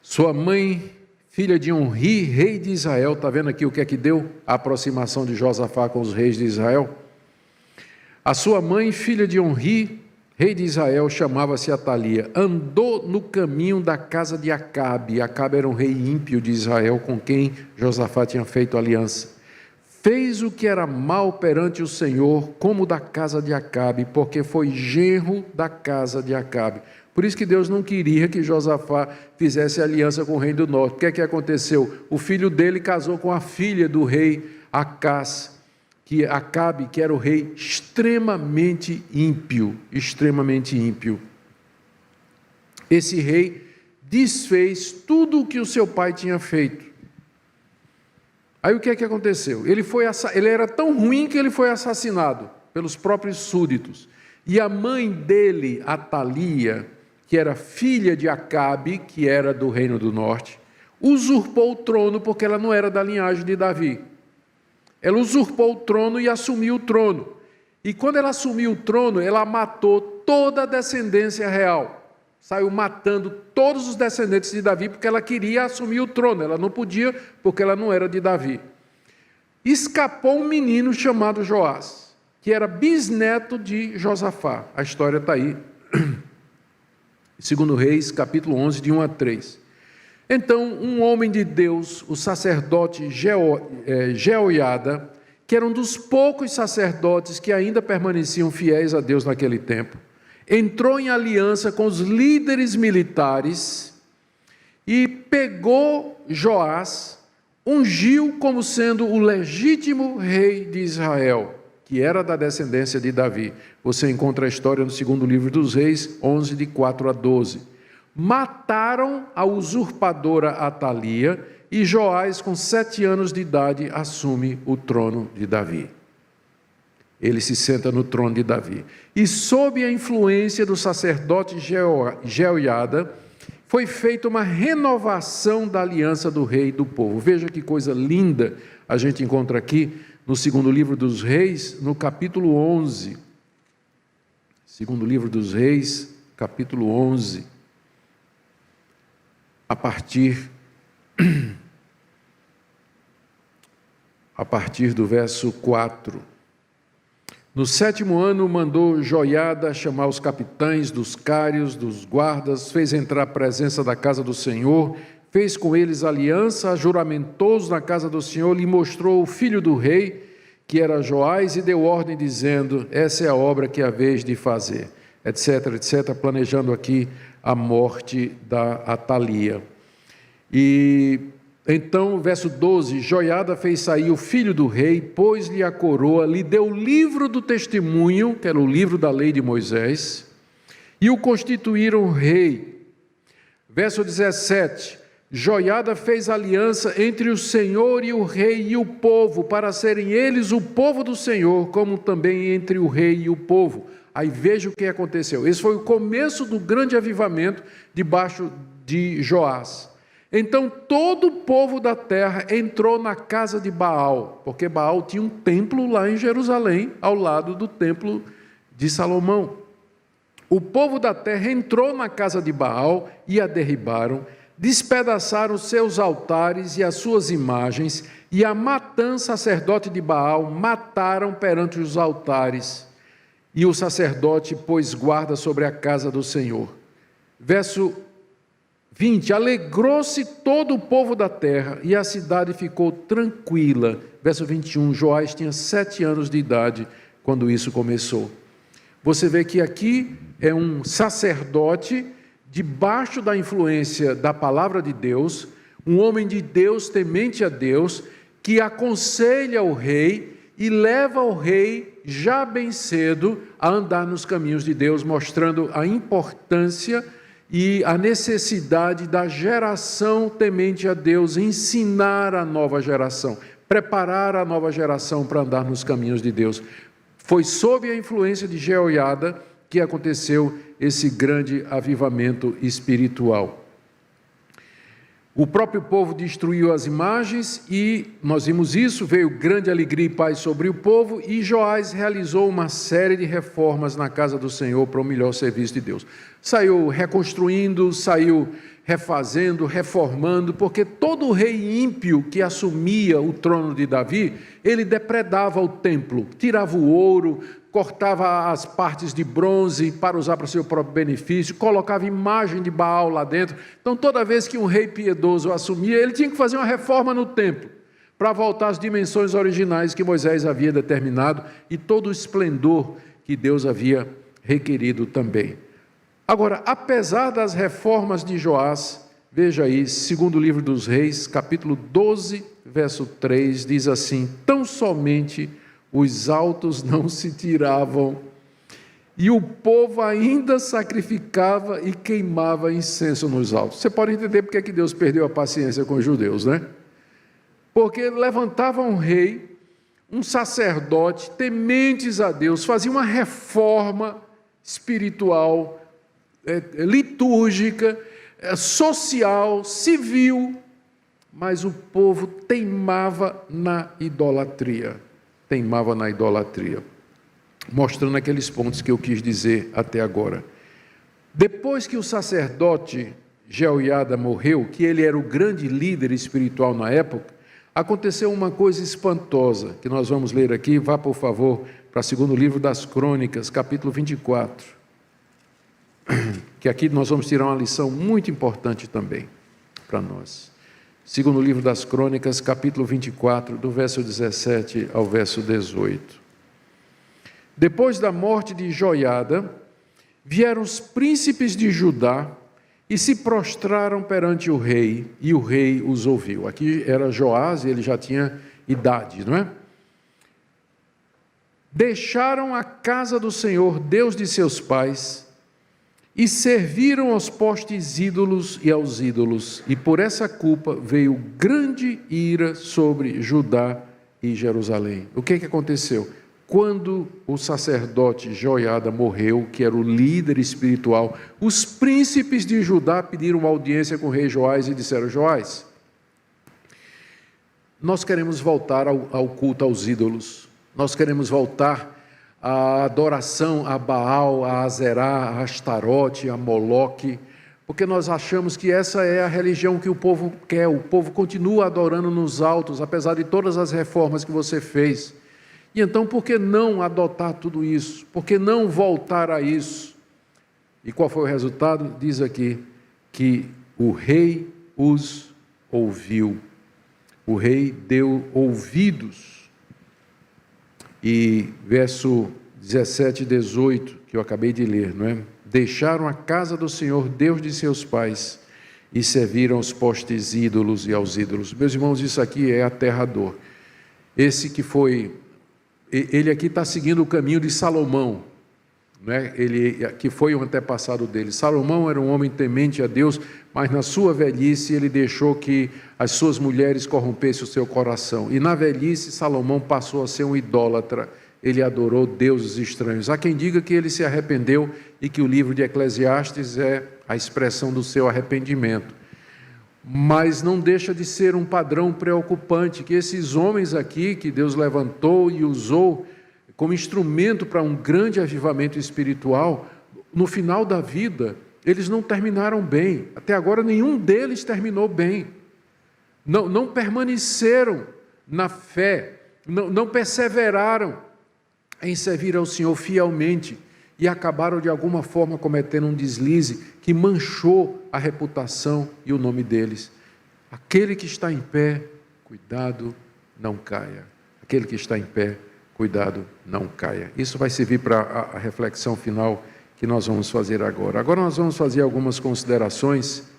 Sua mãe, filha de Onri, rei de Israel, está vendo aqui o que é que deu a aproximação de Josafá com os reis de Israel? A sua mãe, filha de Onri, rei de Israel, chamava-se Atalia, andou no caminho da casa de Acabe. Acabe era um rei ímpio de Israel com quem Josafá tinha feito aliança. Fez o que era mal perante o Senhor, como da casa de Acabe, porque foi genro da casa de Acabe. Por isso que Deus não queria que Josafá fizesse aliança com o rei do norte. O que é que aconteceu? O filho dele casou com a filha do rei Acás, que Acabe, que era o rei extremamente ímpio, extremamente ímpio. Esse rei desfez tudo o que o seu pai tinha feito. Aí o que é que aconteceu? Ele era tão ruim que ele foi assassinado pelos próprios súditos. E a mãe dele, Atalia, que era filha de Acabe, que era do reino do norte, usurpou o trono porque ela não era da linhagem de Davi. Ela usurpou o trono e assumiu o trono. E quando ela assumiu o trono, ela matou toda a descendência real. Saiu matando todos os descendentes de Davi, porque ela queria assumir o trono. Ela não podia, porque ela não era de Davi. Escapou um menino chamado Joás, que era bisneto de Josafá. A história está aí. Segundo Reis, capítulo 11, de 1 a 3. Então, um homem de Deus, o sacerdote Jeoiada, que era um dos poucos sacerdotes que ainda permaneciam fiéis a Deus naquele tempo, entrou em aliança com os líderes militares e pegou Joás, ungiu como sendo o legítimo rei de Israel, que era da descendência de Davi. Você encontra a história no segundo livro dos Reis, 11, de 4 a 12. Mataram a usurpadora Atalia e Joás, com 7 anos de idade, assume o trono de Davi. Ele se senta no trono de Davi. E sob a influência do sacerdote Jeoiada, foi feita uma renovação da aliança do rei e do povo. Veja que coisa linda a gente encontra aqui no segundo livro dos Reis, no capítulo 11. Segundo livro dos Reis, capítulo 11. A partir do verso 4. No 7º ano, mandou Joiada chamar os capitães dos cários, dos guardas, fez entrar à presença da casa do Senhor, fez com eles aliança, juramentou-os na casa do Senhor, lhe mostrou o filho do rei, que era Joás, e deu ordem dizendo: essa é a obra que haveis de fazer, etc, etc, planejando aqui a morte da Atalia. E então, verso 12, Joiada fez sair o filho do rei, pôs-lhe a coroa, lhe deu o livro do testemunho, que era o livro da lei de Moisés, e o constituíram rei. Verso 17, Joiada fez aliança entre o Senhor e o rei e o povo, para serem eles o povo do Senhor, como também entre o rei e o povo. Aí veja o que aconteceu. Esse foi o começo do grande avivamento debaixo de Joás. Então todo o povo da terra entrou na casa de Baal, porque Baal tinha um templo lá em Jerusalém, ao lado do templo de Salomão. O povo da terra entrou na casa de Baal e a derribaram, despedaçaram seus altares e as suas imagens, e a Matã, sacerdote de Baal, mataram perante os altares. E o sacerdote pôs guarda sobre a casa do Senhor. Verso 20, alegrou-se todo o povo da terra e a cidade ficou tranquila. Verso 21, Joás tinha 7 anos de idade quando isso começou. Você vê que aqui é um sacerdote debaixo da influência da palavra de Deus, um homem de Deus, temente a Deus, que aconselha o rei e leva o rei, já bem cedo, a andar nos caminhos de Deus, mostrando a importância e a necessidade da geração temente a Deus, ensinar a nova geração, preparar a nova geração para andar nos caminhos de Deus. Foi sob a influência de Jeoiada que aconteceu esse grande avivamento espiritual. O próprio povo destruiu as imagens e nós vimos isso, veio grande alegria e paz sobre o povo, e Joás realizou uma série de reformas na casa do Senhor para o melhor serviço de Deus. Saiu reconstruindo, saiu refazendo, reformando, porque todo rei ímpio que assumia o trono de Davi, ele depredava o templo, tirava o ouro, cortava as partes de bronze para usar para o seu próprio benefício, colocava imagem de Baal lá dentro. Então, toda vez que um rei piedoso assumia, ele tinha que fazer uma reforma no templo, para voltar às dimensões originais que Moisés havia determinado e todo o esplendor que Deus havia requerido também. Agora, apesar das reformas de Joás, veja aí, segundo o livro dos Reis, capítulo 12, verso 3, diz assim: tão somente os altos não se tiravam, e o povo ainda sacrificava e queimava incenso nos altos. Você pode entender porque é que Deus perdeu a paciência com os judeus, né? Porque levantava um rei, um sacerdote, tementes a Deus, fazia uma reforma espiritual, litúrgica, social, civil, mas o povo teimava na idolatria. Mostrando aqueles pontos que eu quis dizer até agora. Depois que o sacerdote Jeoiada morreu, que ele era o grande líder espiritual na época, aconteceu uma coisa espantosa, que nós vamos ler aqui. Vá, por favor, para o segundo livro das Crônicas, capítulo 24, que aqui nós vamos tirar uma lição muito importante também para nós. Segundo livro das Crônicas, capítulo 24, do verso 17 ao verso 18. Depois da morte de Joiada, vieram os príncipes de Judá e se prostraram perante o rei, e o rei os ouviu. Aqui era Joás, e ele já tinha idade, não é? Deixaram a casa do Senhor, Deus de seus pais, e serviram aos postes ídolos e aos ídolos, e por essa culpa veio grande ira sobre Judá e Jerusalém. O que aconteceu? Quando o sacerdote Joiada morreu, que era o líder espiritual, os príncipes de Judá pediram uma audiência com o rei Joás e disseram: Joás, nós queremos voltar ao culto aos ídolos, nós queremos voltar à adoração a Baal, a Azerá, a Astarote, a Moloque, porque nós achamos que essa é a religião que o povo quer. O povo continua adorando nos altos, apesar de todas as reformas que você fez. E então, por que não adotar tudo isso? Por que não voltar a isso? E qual foi o resultado? Diz aqui que o rei os ouviu. O rei deu ouvidos. E verso 17 e 18, que eu acabei de ler, não é? Deixaram a casa do Senhor, Deus de seus pais, e serviram aos postes ídolos e aos ídolos. Meus irmãos, isso aqui é aterrador. Ele aqui está seguindo o caminho de Salomão, né? Que foi o antepassado dele. Salomão era um homem temente a Deus, mas na sua velhice ele deixou que as suas mulheres corrompessem o seu coração. E na velhice Salomão passou a ser um idólatra, ele adorou deuses estranhos. Há quem diga que ele se arrependeu e que o livro de Eclesiastes é a expressão do seu arrependimento. Mas não deixa de ser um padrão preocupante, que esses homens aqui, que Deus levantou e usou como instrumento para um grande avivamento espiritual, no final da vida, eles não terminaram bem. Até agora, nenhum deles terminou bem. Não permaneceram na fé, não perseveraram em servir ao Senhor fielmente, e acabaram de alguma forma cometendo um deslize que manchou a reputação e o nome deles. Aquele que está em pé, cuidado, não caia. Aquele que está em pé, cuidado, não caia. Isso vai servir para a reflexão final que nós vamos fazer agora. Agora nós vamos fazer algumas considerações.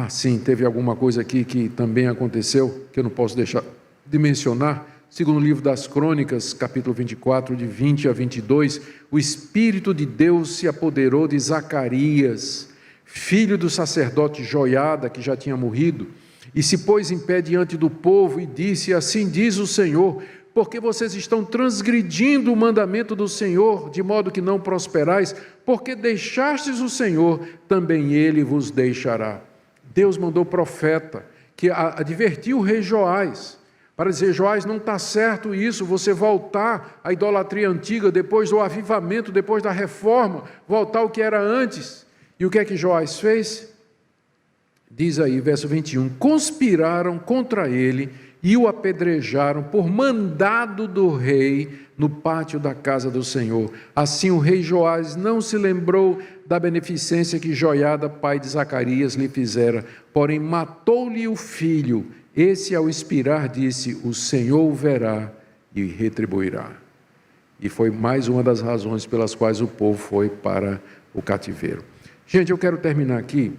Sim, teve alguma coisa aqui que também aconteceu, que eu não posso deixar de mencionar. Segundo o livro das Crônicas, capítulo 24, de 20 a 22, o Espírito de Deus se apoderou de Zacarias, filho do sacerdote Joiada, que já tinha morrido, e se pôs em pé diante do povo e disse: assim diz o Senhor, porque vocês estão transgredindo o mandamento do Senhor, de modo que não prosperais, porque deixastes o Senhor, também Ele vos deixará. Deus mandou profeta, que advertiu o rei Joás, para dizer: Joás, não está certo isso, você voltar à idolatria antiga, depois do avivamento, depois da reforma, voltar ao que era antes. E o que é que Joás fez? Diz aí, verso 21, conspiraram contra ele e o apedrejaram por mandado do rei no pátio da casa do Senhor. Assim o rei Joás não se lembrou da beneficência que Joiada, pai de Zacarias, lhe fizera, porém matou-lhe o filho. Esse, ao expirar, disse: o Senhor o verá e retribuirá. E foi mais uma das razões pelas quais o povo foi para o cativeiro. Gente, eu quero terminar aqui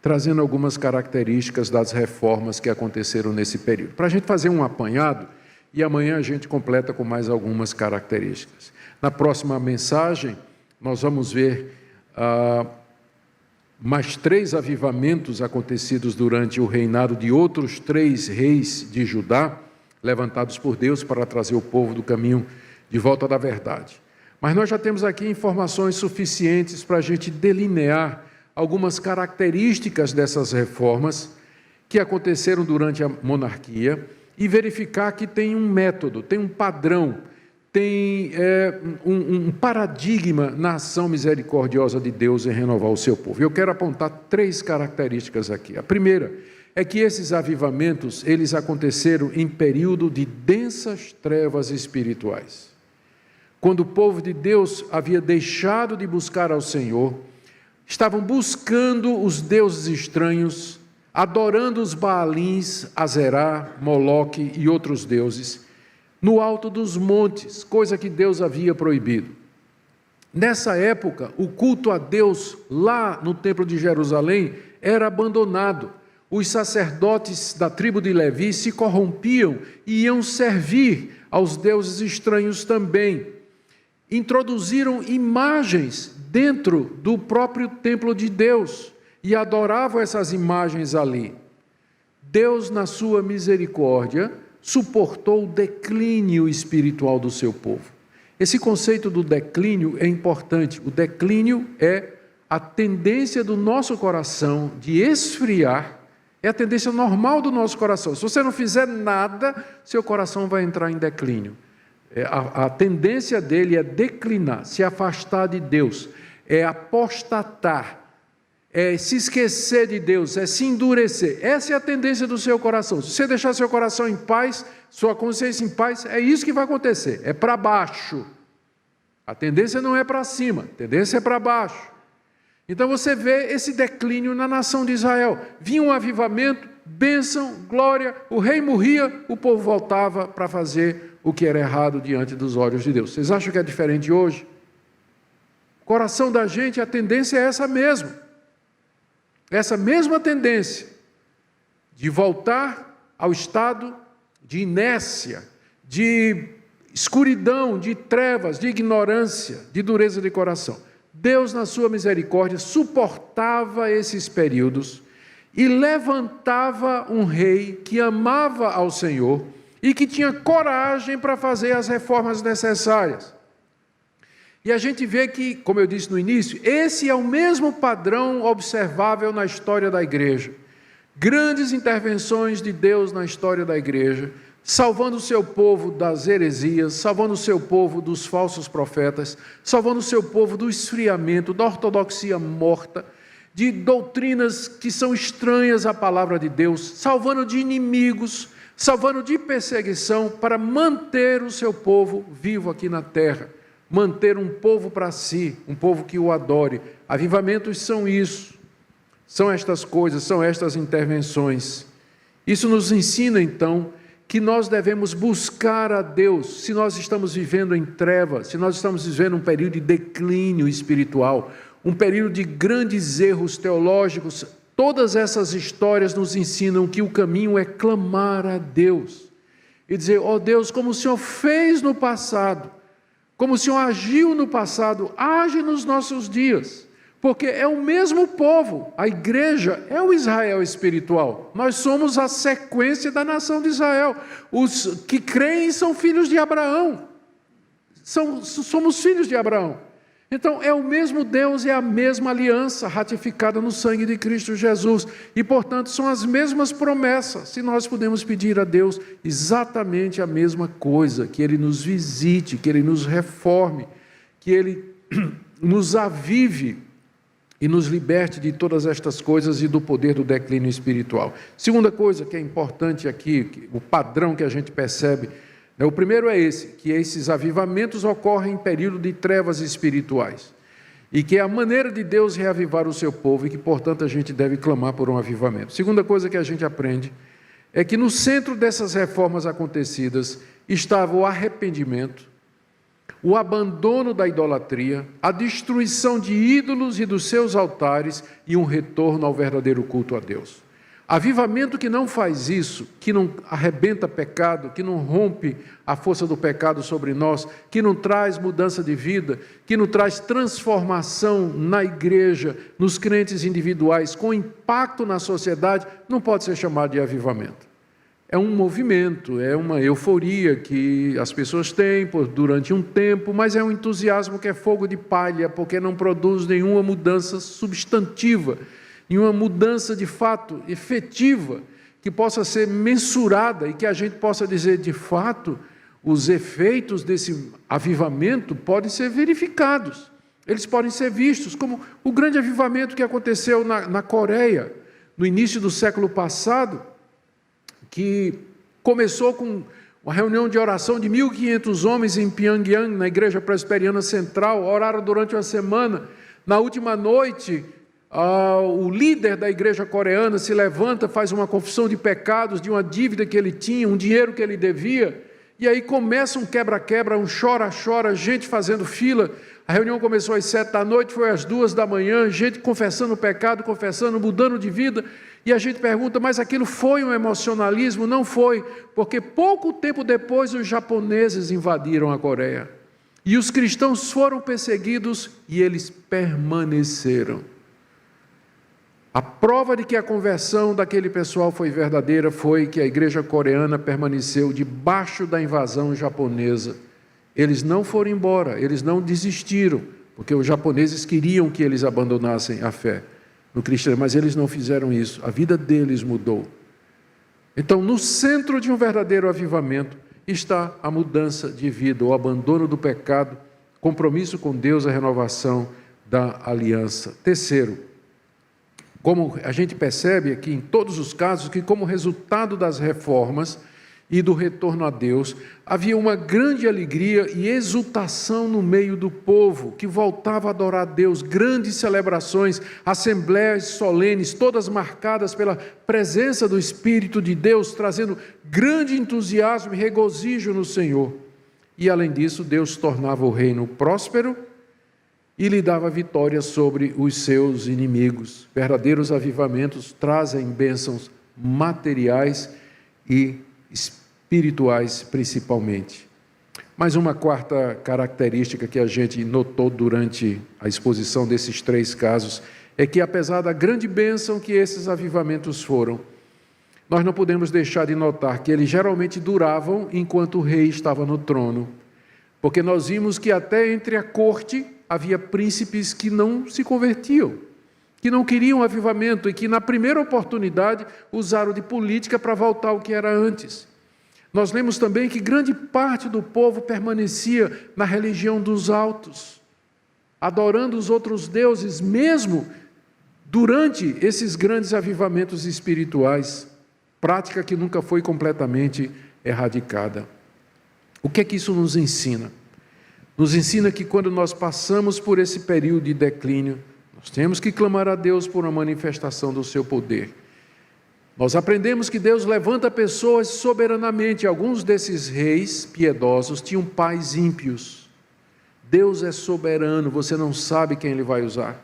trazendo algumas características das reformas que aconteceram nesse período, para a gente fazer um apanhado, e amanhã a gente completa com mais algumas características. Na próxima mensagem, nós vamos ver mais 3 avivamentos acontecidos durante o reinado de outros 3 reis de Judá, levantados por Deus para trazer o povo do caminho de volta da verdade. Mas nós já temos aqui informações suficientes para a gente delinear algumas características dessas reformas que aconteceram durante a monarquia e verificar que tem um método, tem um padrão, tem um paradigma na ação misericordiosa de Deus em renovar o seu povo. Eu quero apontar 3 características aqui. A primeira é que esses avivamentos, eles aconteceram em período de densas trevas espirituais. Quando o povo de Deus havia deixado de buscar ao Senhor, estavam buscando os deuses estranhos, adorando os Baalins, Azerá, Moloque e outros deuses, no alto dos montes, coisa que Deus havia proibido. Nessa época, o culto a Deus lá no templo de Jerusalém era abandonado. Os sacerdotes da tribo de Levi se corrompiam e iam servir aos deuses estranhos também. Introduziram imagens dentro do próprio templo de Deus e adoravam essas imagens ali. Deus, na sua misericórdia, suportou o declínio espiritual do seu povo. Esse conceito do declínio é importante. O declínio é a tendência do nosso coração de esfriar, é a tendência normal do nosso coração. Se você não fizer nada, seu coração vai entrar em declínio. A tendência dele é declinar, se afastar de Deus, é apostatar, é se esquecer de Deus, é se endurecer. Essa é a tendência do seu coração. Se você deixar seu coração em paz, sua consciência em paz, é isso que vai acontecer, é para baixo. A tendência não é para cima, a tendência é para baixo. Então você vê esse declínio na nação de Israel. Vinha um avivamento, bênção, glória, o rei morria, o povo voltava para fazer o que era errado diante dos olhos de Deus. Vocês acham que é diferente hoje? O coração da gente, a tendência é essa mesma. Essa mesma tendência de voltar ao estado de inércia, de escuridão, de trevas, de ignorância, de dureza de coração. Deus, na sua misericórdia, suportava esses períodos e levantava um rei que amava ao Senhor e que tinha coragem para fazer as reformas necessárias. E a gente vê que, como eu disse no início, esse é o mesmo padrão observável na história da igreja. Grandes intervenções de Deus na história da igreja, salvando o seu povo das heresias, salvando o seu povo dos falsos profetas, salvando o seu povo do esfriamento, da ortodoxia morta, de doutrinas que são estranhas à palavra de Deus, salvando de inimigos, salvando de perseguição, para manter o seu povo vivo aqui na terra, manter um povo para si, um povo que o adore. Avivamentos são isso, são estas coisas, são estas intervenções. Isso nos ensina, então, que nós devemos buscar a Deus, se nós estamos vivendo em trevas, se nós estamos vivendo um período de declínio espiritual, um período de grandes erros teológicos. Todas essas histórias nos ensinam que o caminho é clamar a Deus e dizer: ó Deus, como o Senhor fez no passado, como o Senhor agiu no passado, age nos nossos dias. Porque é o mesmo povo, a igreja é o Israel espiritual. Nós somos a sequência da nação de Israel. Os que creem são filhos de Abraão. Somos filhos de Abraão. Então é o mesmo Deus, é a mesma aliança ratificada no sangue de Cristo Jesus. E portanto são as mesmas promessas. Se nós podemos pedir a Deus exatamente a mesma coisa, que Ele nos visite, que Ele nos reforme, que Ele nos avive e nos liberte de todas estas coisas e do poder do declínio espiritual. Segunda coisa que é importante aqui, o padrão que a gente percebe, o primeiro é esse, que esses avivamentos ocorrem em período de trevas espirituais, e que é a maneira de Deus reavivar o seu povo, e que, portanto, a gente deve clamar por um avivamento. Segunda coisa que a gente aprende é que no centro dessas reformas acontecidas estava o arrependimento, o abandono da idolatria, a destruição de ídolos e dos seus altares e um retorno ao verdadeiro culto a Deus. Avivamento que não faz isso, que não arrebenta pecado, que não rompe a força do pecado sobre nós, que não traz mudança de vida, que não traz transformação na igreja, nos crentes individuais, com impacto na sociedade, não pode ser chamado de avivamento. É um movimento, é uma euforia que as pessoas têm durante um tempo, mas é um entusiasmo que é fogo de palha, porque não produz nenhuma mudança substantiva, nenhuma mudança de fato efetiva, que possa ser mensurada e que a gente possa dizer, de fato, os efeitos desse avivamento podem ser verificados, eles podem ser vistos, como o grande avivamento que aconteceu na Coreia, no início do século passado, que começou com uma reunião de oração de 1.500 homens em Pyongyang, na Igreja Presbiteriana Central, oraram durante uma semana. Na última noite, o líder da igreja coreana se levanta, faz uma confissão de pecados, de uma dívida que ele tinha, um dinheiro que ele devia, e aí começa um quebra-quebra, um chora-chora, gente fazendo fila. A reunião começou às 7 da noite, foi às 2 da manhã, gente confessando o pecado, confessando, mudando de vida, e a gente pergunta, mas aquilo foi um emocionalismo? Não foi, porque pouco tempo depois os japoneses invadiram a Coreia, e os cristãos foram perseguidos, e eles permaneceram. A prova de que a conversão daquele pessoal foi verdadeira foi que a igreja coreana permaneceu debaixo da invasão japonesa. Eles não foram embora, eles não desistiram, porque os japoneses queriam que eles abandonassem a fé no cristianismo, mas eles não fizeram isso, a vida deles mudou. Então, no centro de um verdadeiro avivamento está a mudança de vida, o abandono do pecado, compromisso com Deus, a renovação da aliança. Terceiro, como a gente percebe aqui em todos os casos, que como resultado das reformas e do retorno a Deus, havia uma grande alegria e exultação no meio do povo, que voltava a adorar a Deus, grandes celebrações, assembleias solenes, todas marcadas pela presença do Espírito de Deus, trazendo grande entusiasmo e regozijo no Senhor. E além disso, Deus tornava o reino próspero e lhe dava vitória sobre os seus inimigos. Verdadeiros avivamentos trazem bênçãos materiais e espirituais principalmente. Mas uma quarta característica que a gente notou durante a exposição desses três casos é que, apesar da grande bênção que esses avivamentos foram, nós não podemos deixar de notar que eles geralmente duravam enquanto o rei estava no trono, porque nós vimos que até entre a corte havia príncipes que não se convertiam, que não queriam avivamento e que na primeira oportunidade usaram de política para voltar ao que era antes. Nós lemos também que grande parte do povo permanecia na religião dos altos, adorando os outros deuses, mesmo durante esses grandes avivamentos espirituais, prática que nunca foi completamente erradicada. O que é que isso nos ensina? Nos ensina que quando nós passamos por esse período de declínio, nós temos que clamar a Deus por uma manifestação do seu poder. Nós aprendemos que Deus levanta pessoas soberanamente. Alguns desses reis piedosos tinham pais ímpios. Deus é soberano, você não sabe quem Ele vai usar.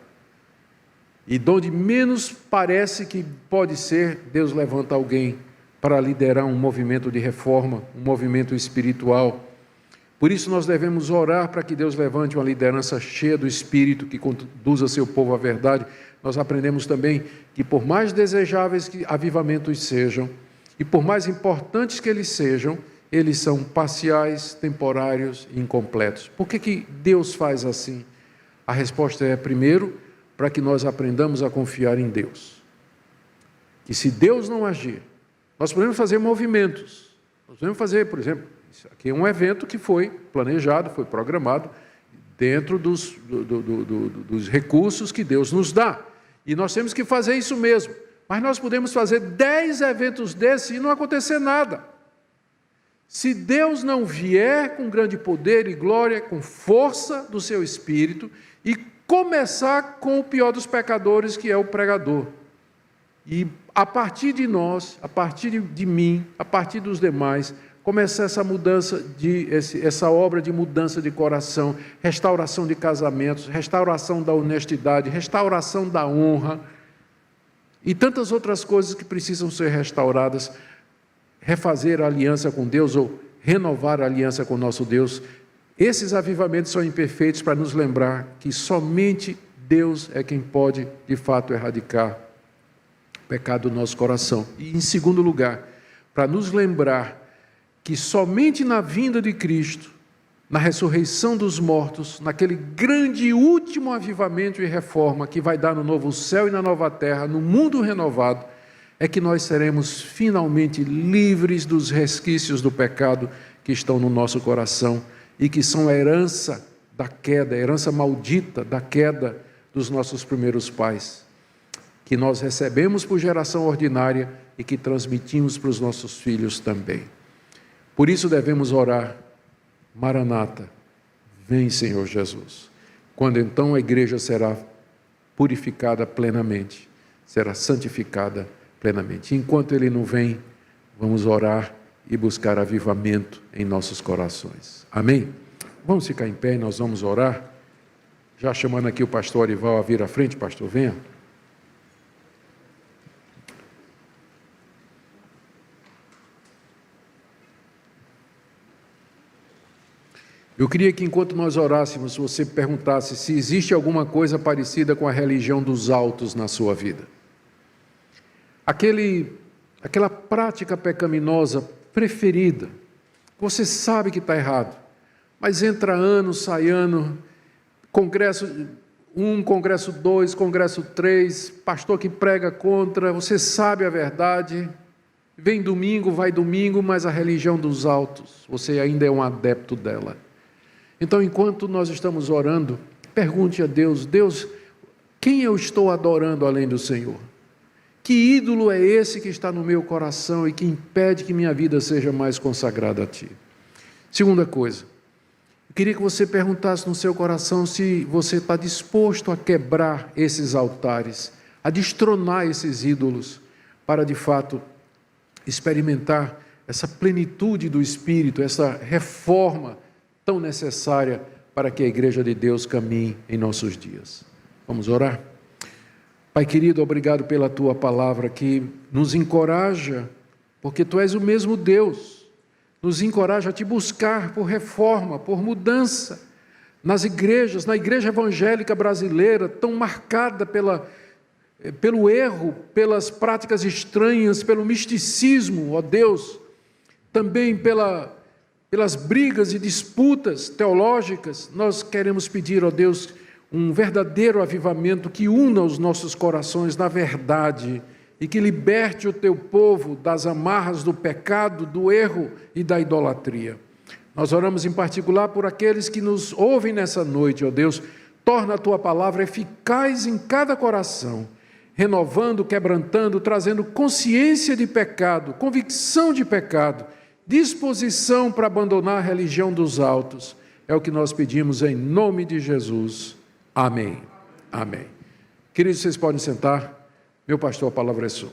E de onde menos parece que pode ser, Deus levanta alguém para liderar um movimento de reforma, um movimento espiritual. Por isso nós devemos orar para que Deus levante uma liderança cheia do Espírito, que conduza seu povo à verdade. Nós aprendemos também que por mais desejáveis que avivamentos sejam, e por mais importantes que eles sejam, eles são parciais, temporários e incompletos. Por que Deus faz assim? A resposta é, primeiro, para que nós aprendamos a confiar em Deus. Que se Deus não agir, nós podemos fazer movimentos. Nós podemos fazer, por exemplo, isso aqui é um evento que foi planejado, foi programado dentro dos recursos que Deus nos dá. E nós temos que fazer isso mesmo. Mas nós podemos fazer 10 eventos desses e não acontecer nada. Se Deus não vier com grande poder e glória, com força do seu Espírito, e começar com o pior dos pecadores, que é o pregador. E a partir de nós, a partir de mim, a partir dos demais, começar essa mudança, essa obra de mudança de coração, restauração de casamentos, restauração da honestidade, restauração da honra e tantas outras coisas que precisam ser restauradas, refazer a aliança com Deus ou renovar a aliança com nosso Deus. Esses avivamentos são imperfeitos para nos lembrar que somente Deus é quem pode, de fato, erradicar o pecado do nosso coração. E, em segundo lugar, para nos lembrar que somente na vinda de Cristo, na ressurreição dos mortos, naquele grande e último avivamento e reforma que vai dar no novo céu e na nova terra, no mundo renovado, é que nós seremos finalmente livres dos resquícios do pecado que estão no nosso coração e que são a herança da queda, a herança maldita da queda dos nossos primeiros pais, que nós recebemos por geração ordinária e que transmitimos para os nossos filhos também. Por isso devemos orar, Maranata, vem Senhor Jesus. Quando então a igreja será purificada plenamente, será santificada plenamente. Enquanto Ele não vem, vamos orar e buscar avivamento em nossos corações. Amém? Vamos ficar em pé e nós vamos orar. Já chamando aqui o pastor Arival a vir à frente, pastor, venha. Eu queria que enquanto nós orássemos, você perguntasse se existe alguma coisa parecida com a religião dos altos na sua vida. Aquela prática pecaminosa preferida, você sabe que está errado, mas entra ano, sai ano, congresso 1, congresso 2, congresso 3, pastor que prega contra, você sabe a verdade, vem domingo, vai domingo, mas a religião dos altos, você ainda é um adepto dela. Então, enquanto nós estamos orando, pergunte a Deus, Deus, quem eu estou adorando além do Senhor? Que ídolo é esse que está no meu coração e que impede que minha vida seja mais consagrada a Ti? Segunda coisa, eu queria que você perguntasse no seu coração se você está disposto a quebrar esses altares, a destronar esses ídolos, para de fato experimentar essa plenitude do Espírito, essa reforma tão necessária para que a Igreja de Deus caminhe em nossos dias. Vamos orar? Pai querido, obrigado pela Tua palavra que nos encoraja, porque Tu és o mesmo Deus, nos encoraja a Te buscar por reforma, por mudança, nas igrejas, na igreja evangélica brasileira, tão marcada pelo erro, pelas práticas estranhas, pelo misticismo, ó Deus, também pelas brigas e disputas teológicas. Nós queremos pedir, ó Deus, um verdadeiro avivamento que una os nossos corações na verdade e que liberte o Teu povo das amarras do pecado, do erro e da idolatria. Nós oramos em particular por aqueles que nos ouvem nessa noite, ó Deus, torna a Tua palavra eficaz em cada coração, renovando, quebrantando, trazendo consciência de pecado, convicção de pecado, disposição para abandonar a religião dos altos. É o que nós pedimos em nome de Jesus. Amém. Amém. Queridos, vocês podem sentar. Meu pastor, a palavra é sua.